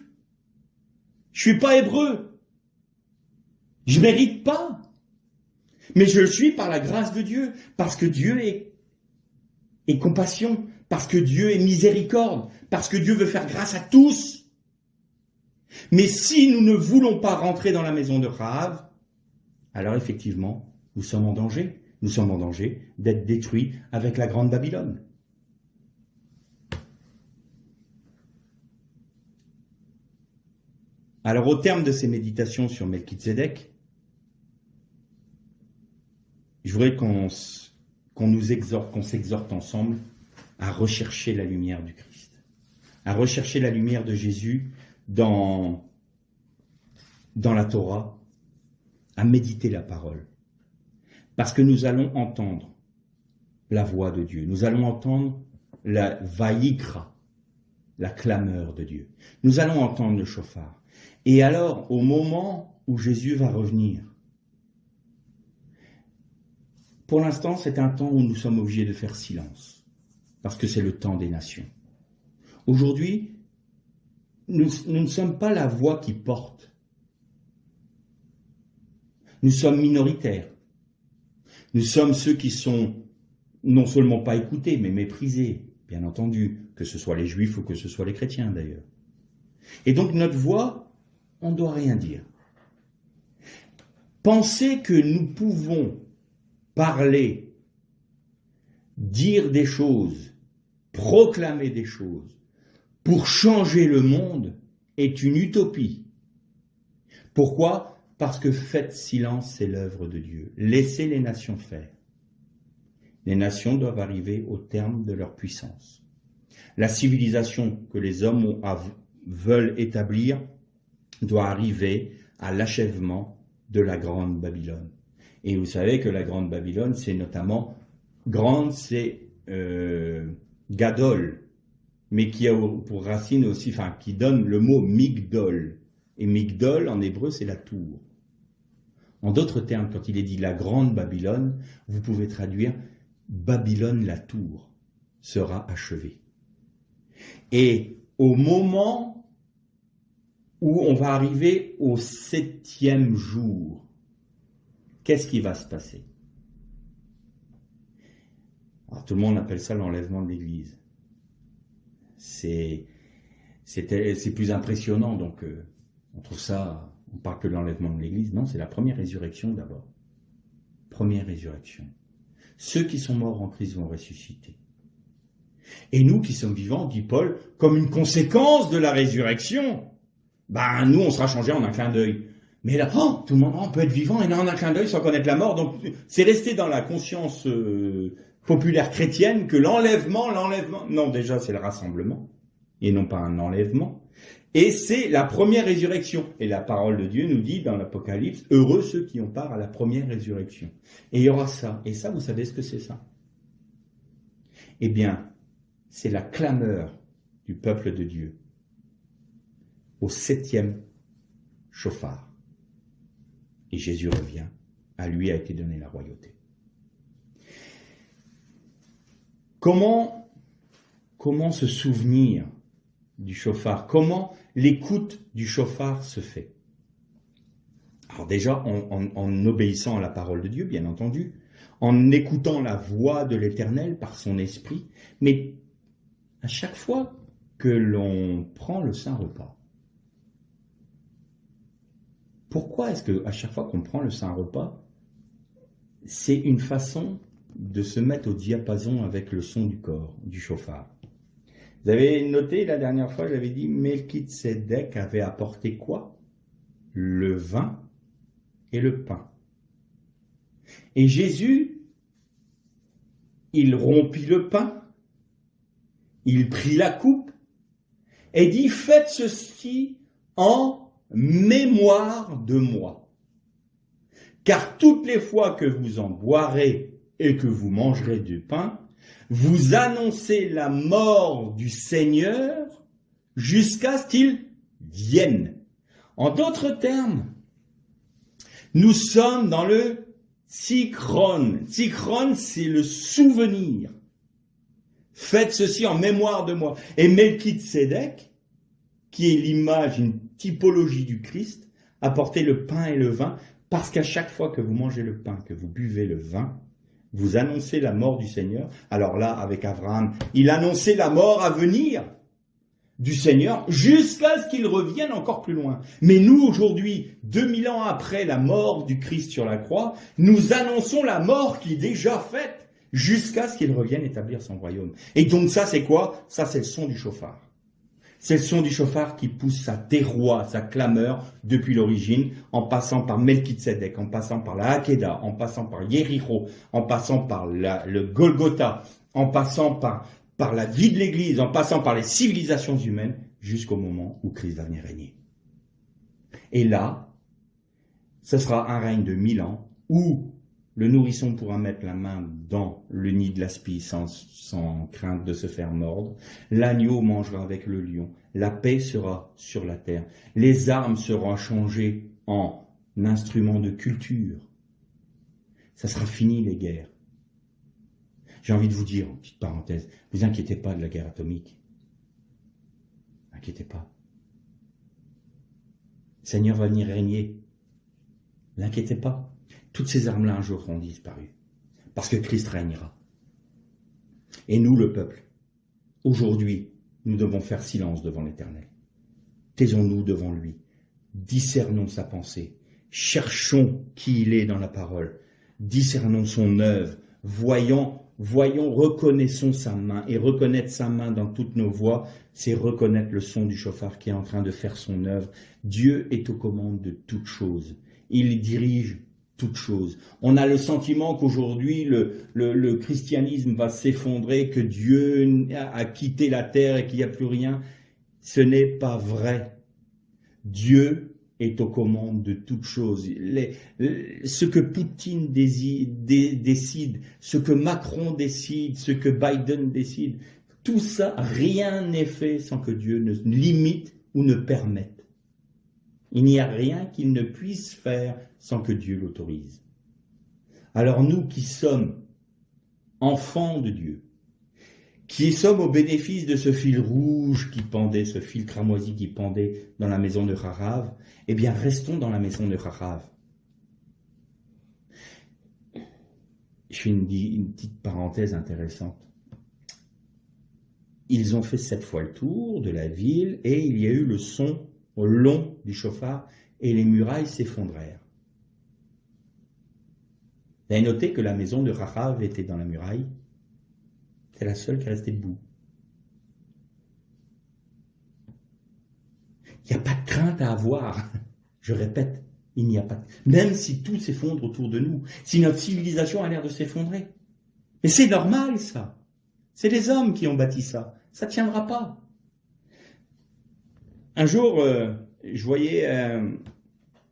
je suis pas hébreu, je mérite pas, mais je le suis par la grâce de Dieu, parce que Dieu est compassion, parce que Dieu est miséricorde, parce que Dieu veut faire grâce à tous. Mais si nous ne voulons pas rentrer dans la maison de Rahav, alors effectivement, nous sommes en danger. Nous sommes en danger d'être détruits avec la grande Babylone. Alors au terme de ces méditations sur Melchizedek, je voudrais qu'on s'exhorte ensemble à rechercher la lumière du Christ, à rechercher la lumière de Jésus dans la Torah, à méditer la parole. Parce que nous allons entendre la voix de Dieu, nous allons entendre la vaïkra, la clameur de Dieu. Nous allons entendre le shofar. Et alors, au moment où Jésus va revenir, pour l'instant, c'est un temps où nous sommes obligés de faire silence. parce que c'est le temps des nations. Aujourd'hui, nous ne sommes pas la voix qui porte. Nous sommes minoritaires. Nous sommes ceux qui sont non seulement pas écoutés, mais méprisés, bien entendu, que ce soit les juifs ou que ce soit les chrétiens d'ailleurs. Et donc notre voix, on ne doit rien dire. Penser que nous pouvons parler, dire des choses, proclamer des choses pour changer le monde est une utopie. Pourquoi ? Parce que faites silence, c'est l'œuvre de Dieu. Laissez les nations faire. Les nations doivent arriver au terme de leur puissance. La civilisation que les hommes veulent établir doit arriver à l'achèvement de la Grande Babylone. Et vous savez que la Grande Babylone, c'est notamment, grande, c'est Gadol, mais qui a pour racine aussi, enfin, qui donne le mot Migdol. Et Migdol, en hébreu, c'est la tour. En d'autres termes, quand il est dit la Grande Babylone, vous pouvez traduire Babylone, la tour, sera achevée. Et au moment où on va arriver au 7e jour, qu'est-ce qui va se passer? Alors, tout le monde appelle ça l'enlèvement de l'Église. C'est plus impressionnant, donc on trouve ça, on parle que de l'enlèvement de l'Église. Non, c'est la première résurrection d'abord. Première résurrection. Ceux qui sont morts en Christ vont ressusciter. Et nous qui sommes vivants, dit Paul, comme une conséquence de la résurrection, nous on sera changés en un clin d'œil. Mais là, tout le monde, on peut être vivant et là en un clin d'œil sans connaître la mort. Donc c'est resté dans la conscience populaire chrétienne que l'enlèvement, non, déjà c'est le rassemblement et non pas un enlèvement. Et c'est la première résurrection. Et la parole de Dieu nous dit dans l'Apocalypse, heureux ceux qui ont part à la première résurrection. Et il y aura ça. Et ça, vous savez ce que c'est ça? Eh bien, c'est la clameur du peuple de Dieu au 7e chauffard. Et Jésus revient. À lui a été donnée la royauté. Comment se souvenir du chauffard? Comment l'écoute du chauffard se fait? Alors déjà, en obéissant à la parole de Dieu, bien entendu, en écoutant la voix de l'Éternel par son esprit, mais à chaque fois que l'on prend le Saint Repas. Pourquoi est-ce qu'à chaque fois qu'on prend le Saint Repas, c'est une façon de se mettre au diapason avec le son du corps, du chauffard? Vous avez noté, la dernière fois, j'avais dit, Melchitsédek avait apporté quoi? Le vin et le pain. Et Jésus, il rompit le pain, il prit la coupe, et dit, faites ceci en mémoire de moi. Car toutes les fois que vous en boirez et que vous mangerez du pain, vous annoncez la mort du Seigneur jusqu'à ce qu'il vienne. En d'autres termes, nous sommes dans le Tsikron. Tsikron, c'est le souvenir. Faites ceci en mémoire de moi. Et Melchitsédek, qui est l'image, une typologie du Christ, apportait le pain et le vin, parce qu'à chaque fois que vous mangez le pain, que vous buvez le vin, vous annoncez la mort du Seigneur. Alors là, avec Abraham, il annonçait la mort à venir du Seigneur jusqu'à ce qu'il revienne encore plus loin. Mais nous, aujourd'hui, 2000 ans après la mort du Christ sur la croix, nous annonçons la mort qui est déjà faite jusqu'à ce qu'il revienne établir son royaume. Et donc ça, c'est quoi? Ça, c'est le son du chauffard. C'est le son du chauffard qui pousse sa terroie, sa clameur depuis l'origine, en passant par Melchitsédek, en passant par la Hakeda, en passant par Yéricho, en passant par le Golgotha, en passant par la vie de l'Église, en passant par les civilisations humaines, jusqu'au moment où Christ va venir régner. Et là, ce sera un règne de 1000 ans, où le nourrisson pourra mettre la main dans le nid de l'aspi sans crainte de se faire mordre. L'agneau mangera avec le lion. La paix sera sur la terre. Les armes seront changées en instruments de culture. Ça sera fini les guerres. J'ai envie de vous dire, en petite parenthèse, vous inquiétez pas de la guerre atomique. Inquiétez pas. Le Seigneur va venir régner. N'inquiétez pas. Toutes ces armes-là, un jour, seront disparues. Parce que Christ régnera. Et nous, le peuple, aujourd'hui, nous devons faire silence devant l'Éternel. Taisons-nous devant lui. Discernons sa pensée. Cherchons qui il est dans la parole. Discernons son œuvre. Voyons, reconnaissons sa main. Et reconnaître sa main dans toutes nos voies, c'est reconnaître le son du chauffard qui est en train de faire son œuvre. Dieu est aux commandes de toutes choses. Il dirige toutes choses. On a le sentiment qu'aujourd'hui, le christianisme va s'effondrer, que Dieu a quitté la terre et qu'il n'y a plus rien. Ce n'est pas vrai. Dieu est aux commandes de toutes choses. Ce que Poutine décide, ce que Macron décide, ce que Biden décide, tout ça, rien n'est fait sans que Dieu ne limite ou ne permette. Il n'y a rien qu'il ne puisse faire sans que Dieu l'autorise. Alors nous qui sommes enfants de Dieu, qui sommes au bénéfice de ce fil rouge qui pendait, ce fil cramoisi qui pendait dans la maison de Rahab, eh bien restons dans la maison de Rahab. Je fais une petite parenthèse intéressante. Ils ont fait 7 fois le tour de la ville et il y a eu le son au long du chauffard et les murailles s'effondrèrent. Vous avez noté que la maison de Rahab était dans la muraille. C'est la seule qui est restée debout. Il n'y a pas de crainte à avoir. Je répète, il n'y a pas de... Même si tout s'effondre autour de nous, si notre civilisation a l'air de s'effondrer. Mais c'est normal, ça. C'est les hommes qui ont bâti ça. Ça ne tiendra pas. Un jour, je voyais un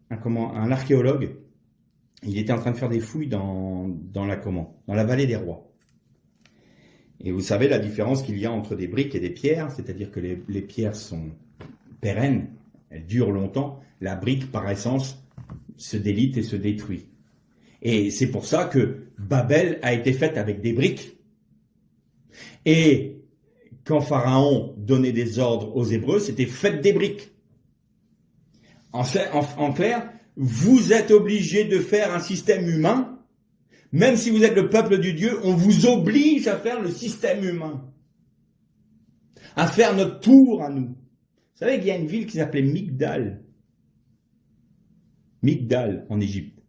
archéologue. Il était en train de faire des fouilles dans la vallée des rois. Et vous savez la différence qu'il y a entre des briques et des pierres, c'est-à-dire que les pierres sont pérennes, elles durent longtemps. La brique, par essence, se délite et se détruit. Et c'est pour ça que Babel a été faite avec des briques. Et quand Pharaon donnait des ordres aux Hébreux, c'était faites des briques. En clair, vous êtes obligés de faire un système humain. Même si vous êtes le peuple du Dieu, on vous oblige à faire le système humain. À faire notre tour à nous. Vous savez qu'il y a une ville qui s'appelait Migdal. Migdal, en Égypte.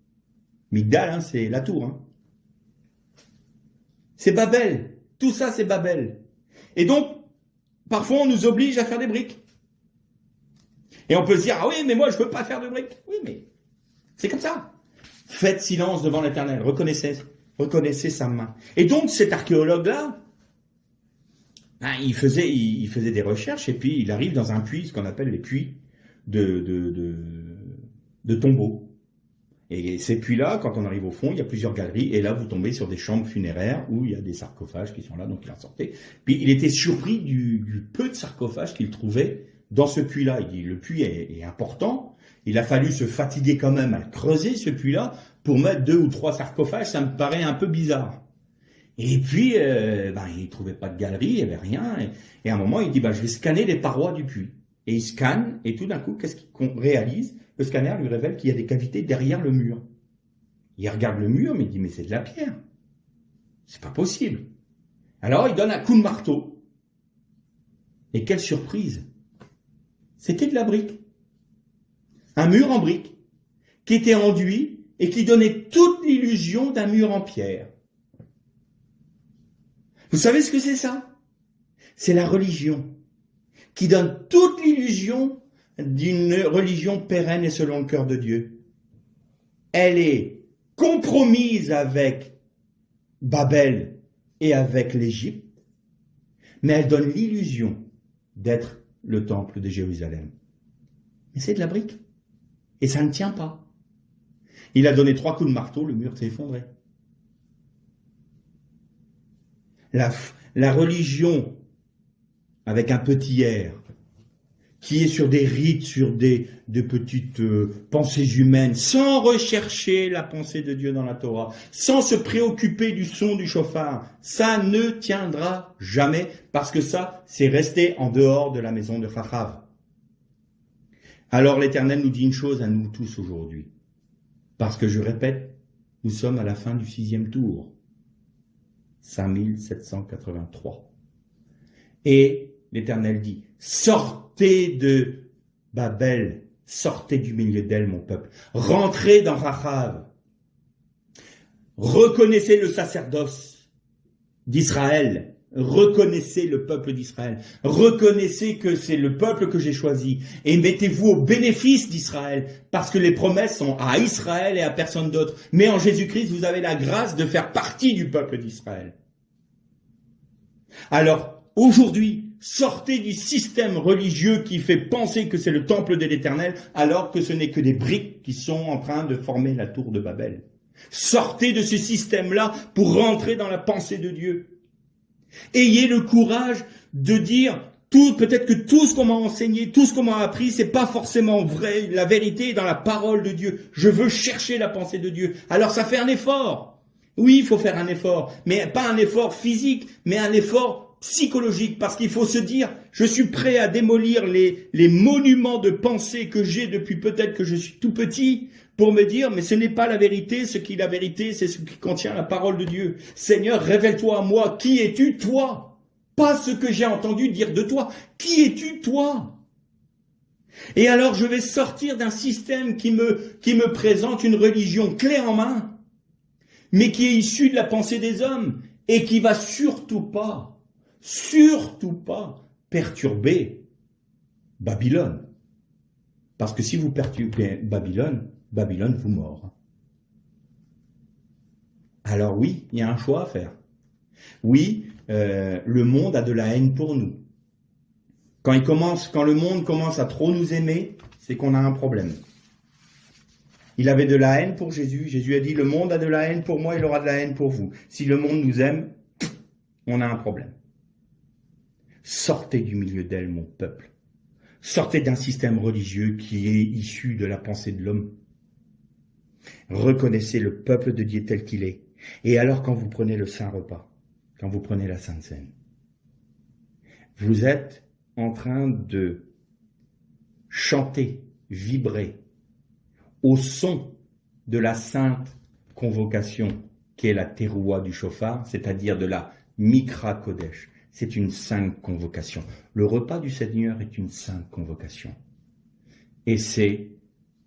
Migdal, c'est la tour. C'est Babel. Tout ça, c'est Babel. Et donc, parfois, on nous oblige à faire des briques. Et on peut se dire, ah oui, mais moi, je ne veux pas faire de briques. Oui, mais c'est comme ça. Faites silence devant l'Éternel. Reconnaissez sa main. Et donc, cet archéologue-là, il faisait des recherches et puis il arrive dans un puits, ce qu'on appelle les puits de tombeaux. Et ces puits-là, quand on arrive au fond, il y a plusieurs galeries et là, vous tombez sur des chambres funéraires où il y a des sarcophages qui sont là, donc il en sortait. Puis il était surpris du peu de sarcophages qu'il trouvait dans ce puits-là. Il dit, le puits est important. Il a fallu se fatiguer quand même à creuser ce puits-là pour mettre 2 ou 3 sarcophages. Ça me paraît un peu bizarre. Et puis, il ne trouvait pas de galerie, il n'y avait rien. Et à un moment, il dit, je vais scanner les parois du puits. Et il scanne, et tout d'un coup, qu'est-ce qu'on réalise? Le scanner lui révèle qu'il y a des cavités derrière le mur. Il regarde le mur, mais il dit, mais c'est de la pierre. C'est pas possible. Alors, il donne un coup de marteau. Et quelle surprise! C'était de la brique. Un mur en brique, qui était enduit et qui donnait toute l'illusion d'un mur en pierre. Vous savez ce que c'est ça? C'est la religion, qui donne toute l'illusion d'une religion pérenne et selon le cœur de Dieu. Elle est compromise avec Babel et avec l'Égypte, mais elle donne l'illusion d'être le temple de Jérusalem. Mais c'est de la brique. Et ça ne tient pas. Il a donné 3 coups de marteau, le mur s'est effondré. La religion, avec un petit R, qui est sur des rites, sur des petites pensées humaines, sans rechercher la pensée de Dieu dans la Torah, sans se préoccuper du son du chauffard, ça ne tiendra jamais, parce que ça, c'est resté en dehors de la maison de Chachav. Alors l'Éternel nous dit une chose à nous tous aujourd'hui, parce que je répète, nous sommes à la fin du 6e tour, 5783. Et l'Éternel dit, sortez de Babel, sortez du milieu d'elle, mon peuple, rentrez dans Chachav, reconnaissez le sacerdoce d'Israël, reconnaissez le peuple d'Israël, reconnaissez que c'est le peuple que j'ai choisi, et mettez-vous au bénéfice d'Israël, parce que les promesses sont à Israël et à personne d'autre. Mais en Jésus-Christ, vous avez la grâce de faire partie du peuple d'Israël. Alors, aujourd'hui, sortez du système religieux qui fait penser que c'est le temple de l'Éternel, alors que ce n'est que des briques qui sont en train de former la tour de Babel. Sortez de ce système-là pour rentrer dans la pensée de Dieu. Ayez le courage de dire, peut-être que tout ce qu'on m'a enseigné, tout ce qu'on m'a appris, c'est pas forcément vrai. La vérité est dans la parole de Dieu. Je veux chercher la pensée de Dieu. Alors ça fait un effort. Oui, il faut faire un effort, mais pas un effort physique, mais un effort psychologique, parce qu'il faut se dire, je suis prêt à démolir les monuments de pensée que j'ai depuis peut-être que je suis tout petit, pour me dire, mais ce n'est pas la vérité, ce qui est la vérité, c'est ce qui contient la parole de Dieu. Seigneur, révèle-toi à moi, qui es-tu, toi? Pas ce que j'ai entendu dire de toi, qui es-tu, toi? Et alors je vais sortir d'un système qui me présente une religion clé en main, mais qui est issue de la pensée des hommes, et qui va surtout pas perturber Babylone. Parce que si vous perturbez Babylone vous mord. Alors oui, il y a un choix à faire. Oui, le monde a de la haine pour nous. Quand le monde commence à trop nous aimer, c'est qu'on a un problème. Il avait de la haine pour Jésus. Jésus a dit, le monde a de la haine pour moi, il aura de la haine pour vous. Si le monde nous aime, on a un problème. Sortez du milieu d'elle, mon peuple. Sortez d'un système religieux qui est issu de la pensée de l'homme. Reconnaissez le peuple de Dieu tel qu'il est. Et alors quand vous prenez le Saint Repas, quand vous prenez la Sainte Seine, vous êtes en train de chanter, vibrer au son de la sainte convocation qui est la teroua du chauffard, c'est-à-dire de la Mikra Kodesh. C'est une sainte convocation. Le repas du Seigneur est une sainte convocation. Et c'est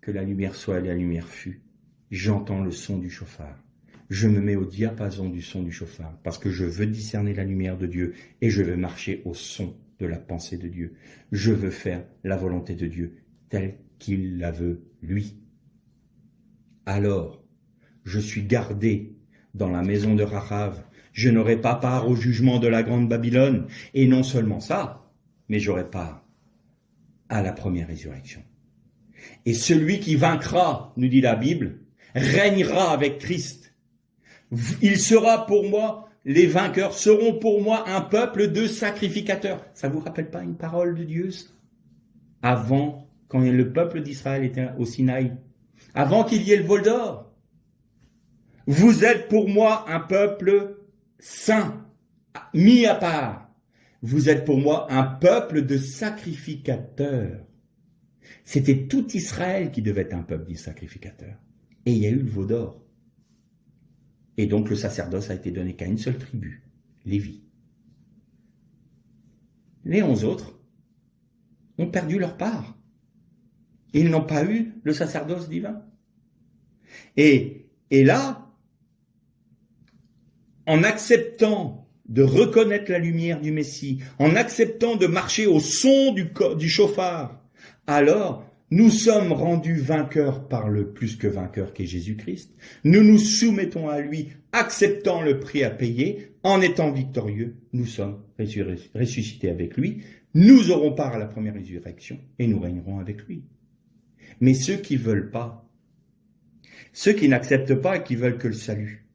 que la lumière soit et la lumière fût. J'entends le son du chauffard. Je me mets au diapason du son du chauffard parce que je veux discerner la lumière de Dieu et je veux marcher au son de la pensée de Dieu. Je veux faire la volonté de Dieu telle qu'il la veut lui. Alors, je suis gardé dans la maison de Rachav. Je n'aurai pas part au jugement de la grande Babylone. Et non seulement ça, mais j'aurai part à la première résurrection. Et celui qui vaincra, nous dit la Bible, régnera avec Christ. Il sera pour moi, les vainqueurs seront pour moi un peuple de sacrificateurs. Ça vous rappelle pas une parole de Dieu, ça? Avant, quand le peuple d'Israël était au Sinaï, avant qu'il y ait le vol d'or, vous êtes pour moi un peuple saint, mis à part. Vous êtes pour moi un peuple de sacrificateurs. C'était tout Israël qui devait être un peuple de sacrificateurs. Et il y a eu le veau d'or. Et donc le sacerdoce a été donné qu'à une seule tribu, Lévi. Les 11 autres ont perdu leur part. Ils n'ont pas eu le sacerdoce divin. Et là, en acceptant de reconnaître la lumière du Messie, en acceptant de marcher au son du chauffard, alors nous sommes rendus vainqueurs par le plus que vainqueur qu'est Jésus-Christ. Nous nous soumettons à lui, acceptant le prix à payer, en étant victorieux, nous sommes ressuscités avec lui. Nous aurons part à la première résurrection et nous régnerons avec lui. Mais ceux qui veulent pas, ceux qui n'acceptent pas et qui veulent que le salut,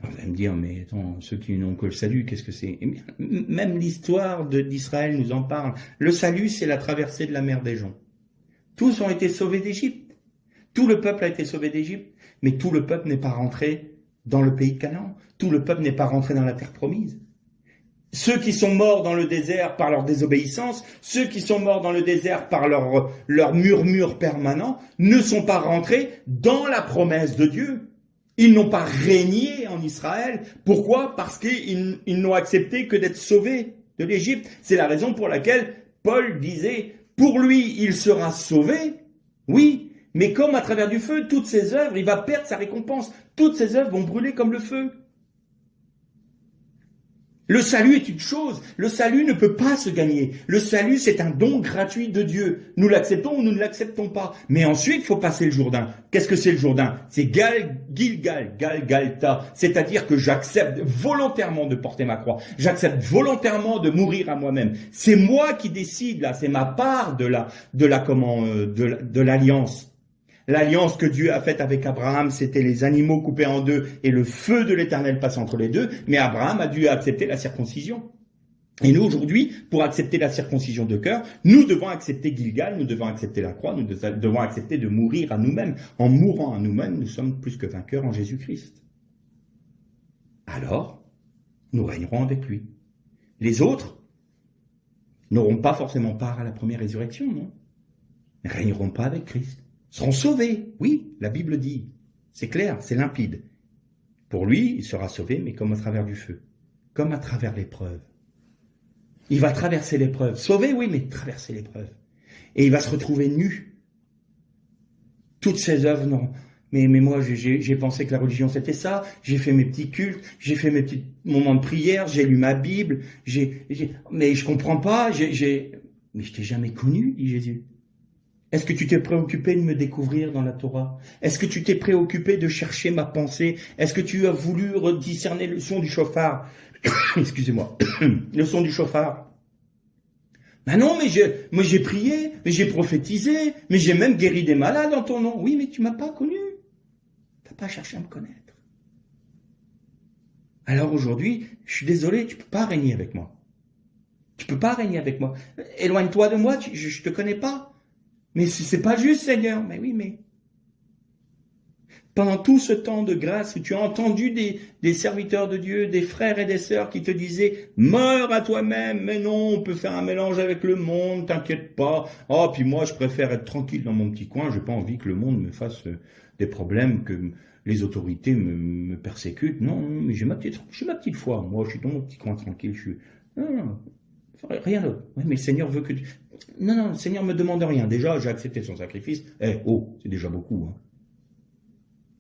Alors, vous allez me dire, mais attends, ceux qui n'ont que le salut, qu'est-ce que c'est? Eh bien, même l'histoire d'Israël nous en parle. Le salut, c'est la traversée de la mer des joncs. Tous ont été sauvés d'Égypte. Tout le peuple a été sauvé d'Égypte. Mais tout le peuple n'est pas rentré dans le pays de Canaan. Tout le peuple n'est pas rentré dans la terre promise. Ceux qui sont morts dans le désert par leur désobéissance, ceux qui sont morts dans le désert par leur murmure permanent, ne sont pas rentrés dans la promesse de Dieu. Ils n'ont pas régné en Israël. Pourquoi? Parce qu'ils n'ont accepté que d'être sauvés de l'Égypte. C'est la raison pour laquelle Paul disait, pour lui, il sera sauvé, oui, mais comme à travers du feu, toutes ses œuvres, il va perdre sa récompense. Toutes ses œuvres vont brûler comme le feu. Le salut est une chose. Le salut ne peut pas se gagner. Le salut, c'est un don gratuit de Dieu. Nous l'acceptons ou nous ne l'acceptons pas. Mais ensuite, il faut passer le Jourdain. Qu'est-ce que c'est le Jourdain? C'est Gilgal, Galgalta. C'est-à-dire que j'accepte volontairement de porter ma croix. J'accepte volontairement de mourir à moi-même. C'est moi qui décide, là. C'est ma part de l'alliance. L'alliance que Dieu a faite avec Abraham, c'était les animaux coupés en deux et le feu de l'Éternel passe entre les deux. Mais Abraham a dû accepter la circoncision. Et nous, aujourd'hui, pour accepter la circoncision de cœur, nous devons accepter Gilgal, nous devons accepter la croix, nous devons accepter de mourir à nous-mêmes. En mourant à nous-mêmes, nous sommes plus que vainqueurs en Jésus-Christ. Alors, nous régnerons avec lui. Les autres n'auront pas forcément part à la première résurrection, non? Ils ne régneront pas avec Christ. Seront sauvés, oui, la Bible dit. C'est clair, c'est limpide. Pour lui, il sera sauvé, mais comme à travers du feu, comme à travers l'épreuve. Il va traverser l'épreuve. Sauvé, oui, mais traverser l'épreuve. Et il va se retrouver nu. Toutes ses œuvres, non. Mais moi, j'ai pensé que la religion, c'était ça. J'ai fait mes petits cultes, j'ai fait mes petits moments de prière, j'ai lu ma Bible, mais je comprends pas, mais je t'ai jamais connu, dit Jésus. Est-ce que tu t'es préoccupé de me découvrir dans la Torah? Est-ce que tu t'es préoccupé de chercher ma pensée? Est-ce que tu as voulu discerner le son du chauffard? Excusez-moi. Le son du chauffard. Ben non, mais j'ai prié, mais j'ai prophétisé, mais j'ai même guéri des malades en ton nom. Oui, mais tu m'as pas connu. T'as pas cherché à me connaître. Alors aujourd'hui, je suis désolé, tu peux pas régner avec moi. Tu peux pas régner avec moi. Éloigne-toi de moi, je te connais pas. Mais c'est pas juste, Seigneur. Mais oui, mais pendant tout ce temps de grâce où tu as entendu des serviteurs de Dieu, des frères et des sœurs qui te disaient « Meurs à toi-même, mais non, on peut faire un mélange avec le monde, t'inquiète pas. Oh, puis moi, je préfère être tranquille dans mon petit coin, j'ai pas envie que le monde me fasse des problèmes, que les autorités me persécutent. Non, mais j'ai ma petite foi. Moi, je suis dans mon petit coin tranquille, je suis... Non, rien d'autre. Oui, mais le Seigneur veut que... Non, le Seigneur me demande rien. Déjà, j'ai accepté son sacrifice. C'est déjà beaucoup. Hein.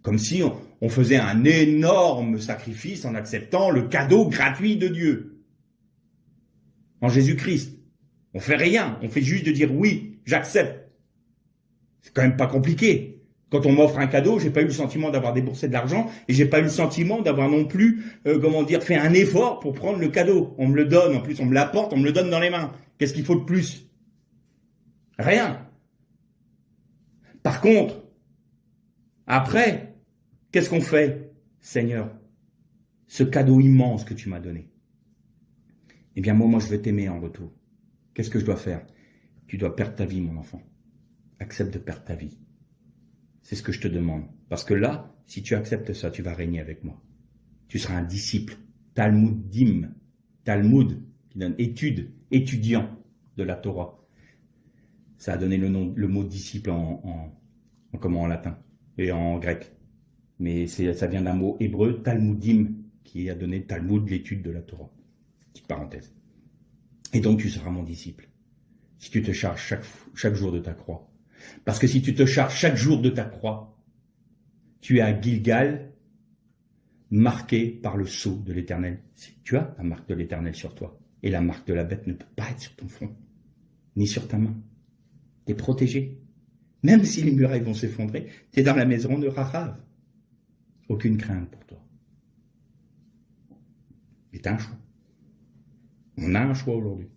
Comme si on faisait un énorme sacrifice en acceptant le cadeau gratuit de Dieu. En Jésus-Christ. On fait rien. On fait juste de dire oui, j'accepte. C'est quand même pas compliqué. Quand on m'offre un cadeau, j'ai pas eu le sentiment d'avoir déboursé de l'argent et j'ai pas eu le sentiment d'avoir non plus, fait un effort pour prendre le cadeau. On me le donne, en plus on me l'apporte, on me le donne dans les mains. Qu'est-ce qu'il faut de plus? Rien. Par contre, après, qu'est-ce qu'on fait, Seigneur? Ce cadeau immense que tu m'as donné. Eh bien, moi, je vais t'aimer en retour. Qu'est-ce que je dois faire? Tu dois perdre ta vie, mon enfant. Accepte de perdre ta vie. C'est ce que je te demande. Parce que là, si tu acceptes ça, tu vas régner avec moi. Tu seras un disciple. Talmudim. Talmud, qui donne étude, étudiant de la Torah. Ça a donné le mot disciple en latin et en grec. Mais ça vient d'un mot hébreu, talmudim, qui a donné Talmud, l'étude de la Torah. Petite parenthèse. Et donc tu seras mon disciple. Si tu te charges chaque jour de ta croix. Parce que si tu te charges chaque jour de ta croix, tu es à Gilgal, marqué par le sceau de l'Éternel. Tu as la marque de l'Éternel sur toi. Et la marque de la bête ne peut pas être sur ton front, ni sur ta main. Tu es protégé. Même si les murailles vont s'effondrer, tu es dans la maison de Rahav. Aucune crainte pour toi. Mais tu as un choix. On a un choix aujourd'hui.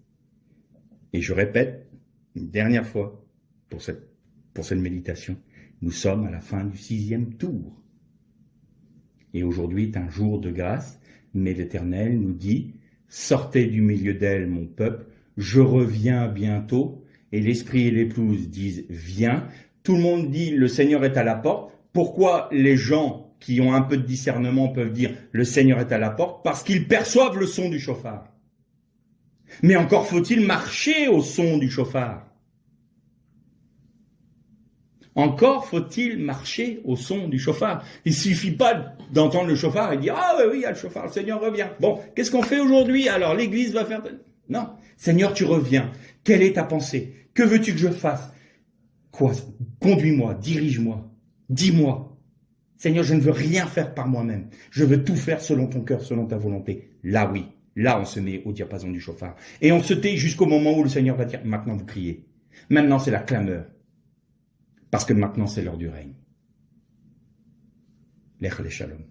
Et je répète une dernière fois pour cette méditation, nous sommes à la fin du 6e tour. Et aujourd'hui est un jour de grâce, mais l'Éternel nous dit, sortez du milieu d'elle, mon peuple, je reviens bientôt. Et l'esprit et l'épouse disent, viens. Tout le monde dit, le Seigneur est à la porte. Pourquoi les gens qui ont un peu de discernement peuvent dire, le Seigneur est à la porte? Parce qu'ils perçoivent le son du chauffard. Mais encore faut-il marcher au son du chauffard. Encore faut-il marcher au son du chauffard. Il ne suffit pas d'entendre le chauffard et dire « Ah oui, il y a le chauffard, le Seigneur revient. Bon, qu'est-ce qu'on fait aujourd'hui? Alors l'Église va faire... » Non, Seigneur, tu reviens. Quelle est ta pensée? Que veux-tu que je fasse? Quoi? Conduis-moi, dirige-moi, dis-moi. Seigneur, je ne veux rien faire par moi-même. Je veux tout faire selon ton cœur, selon ta volonté. Là, oui. Là, on se met au diapason du chauffard. Et on se tait jusqu'au moment où le Seigneur va dire « Maintenant, vous criez. Maintenant, c'est la clameur. Parce que maintenant, c'est l'heure du règne. Lech le shalom.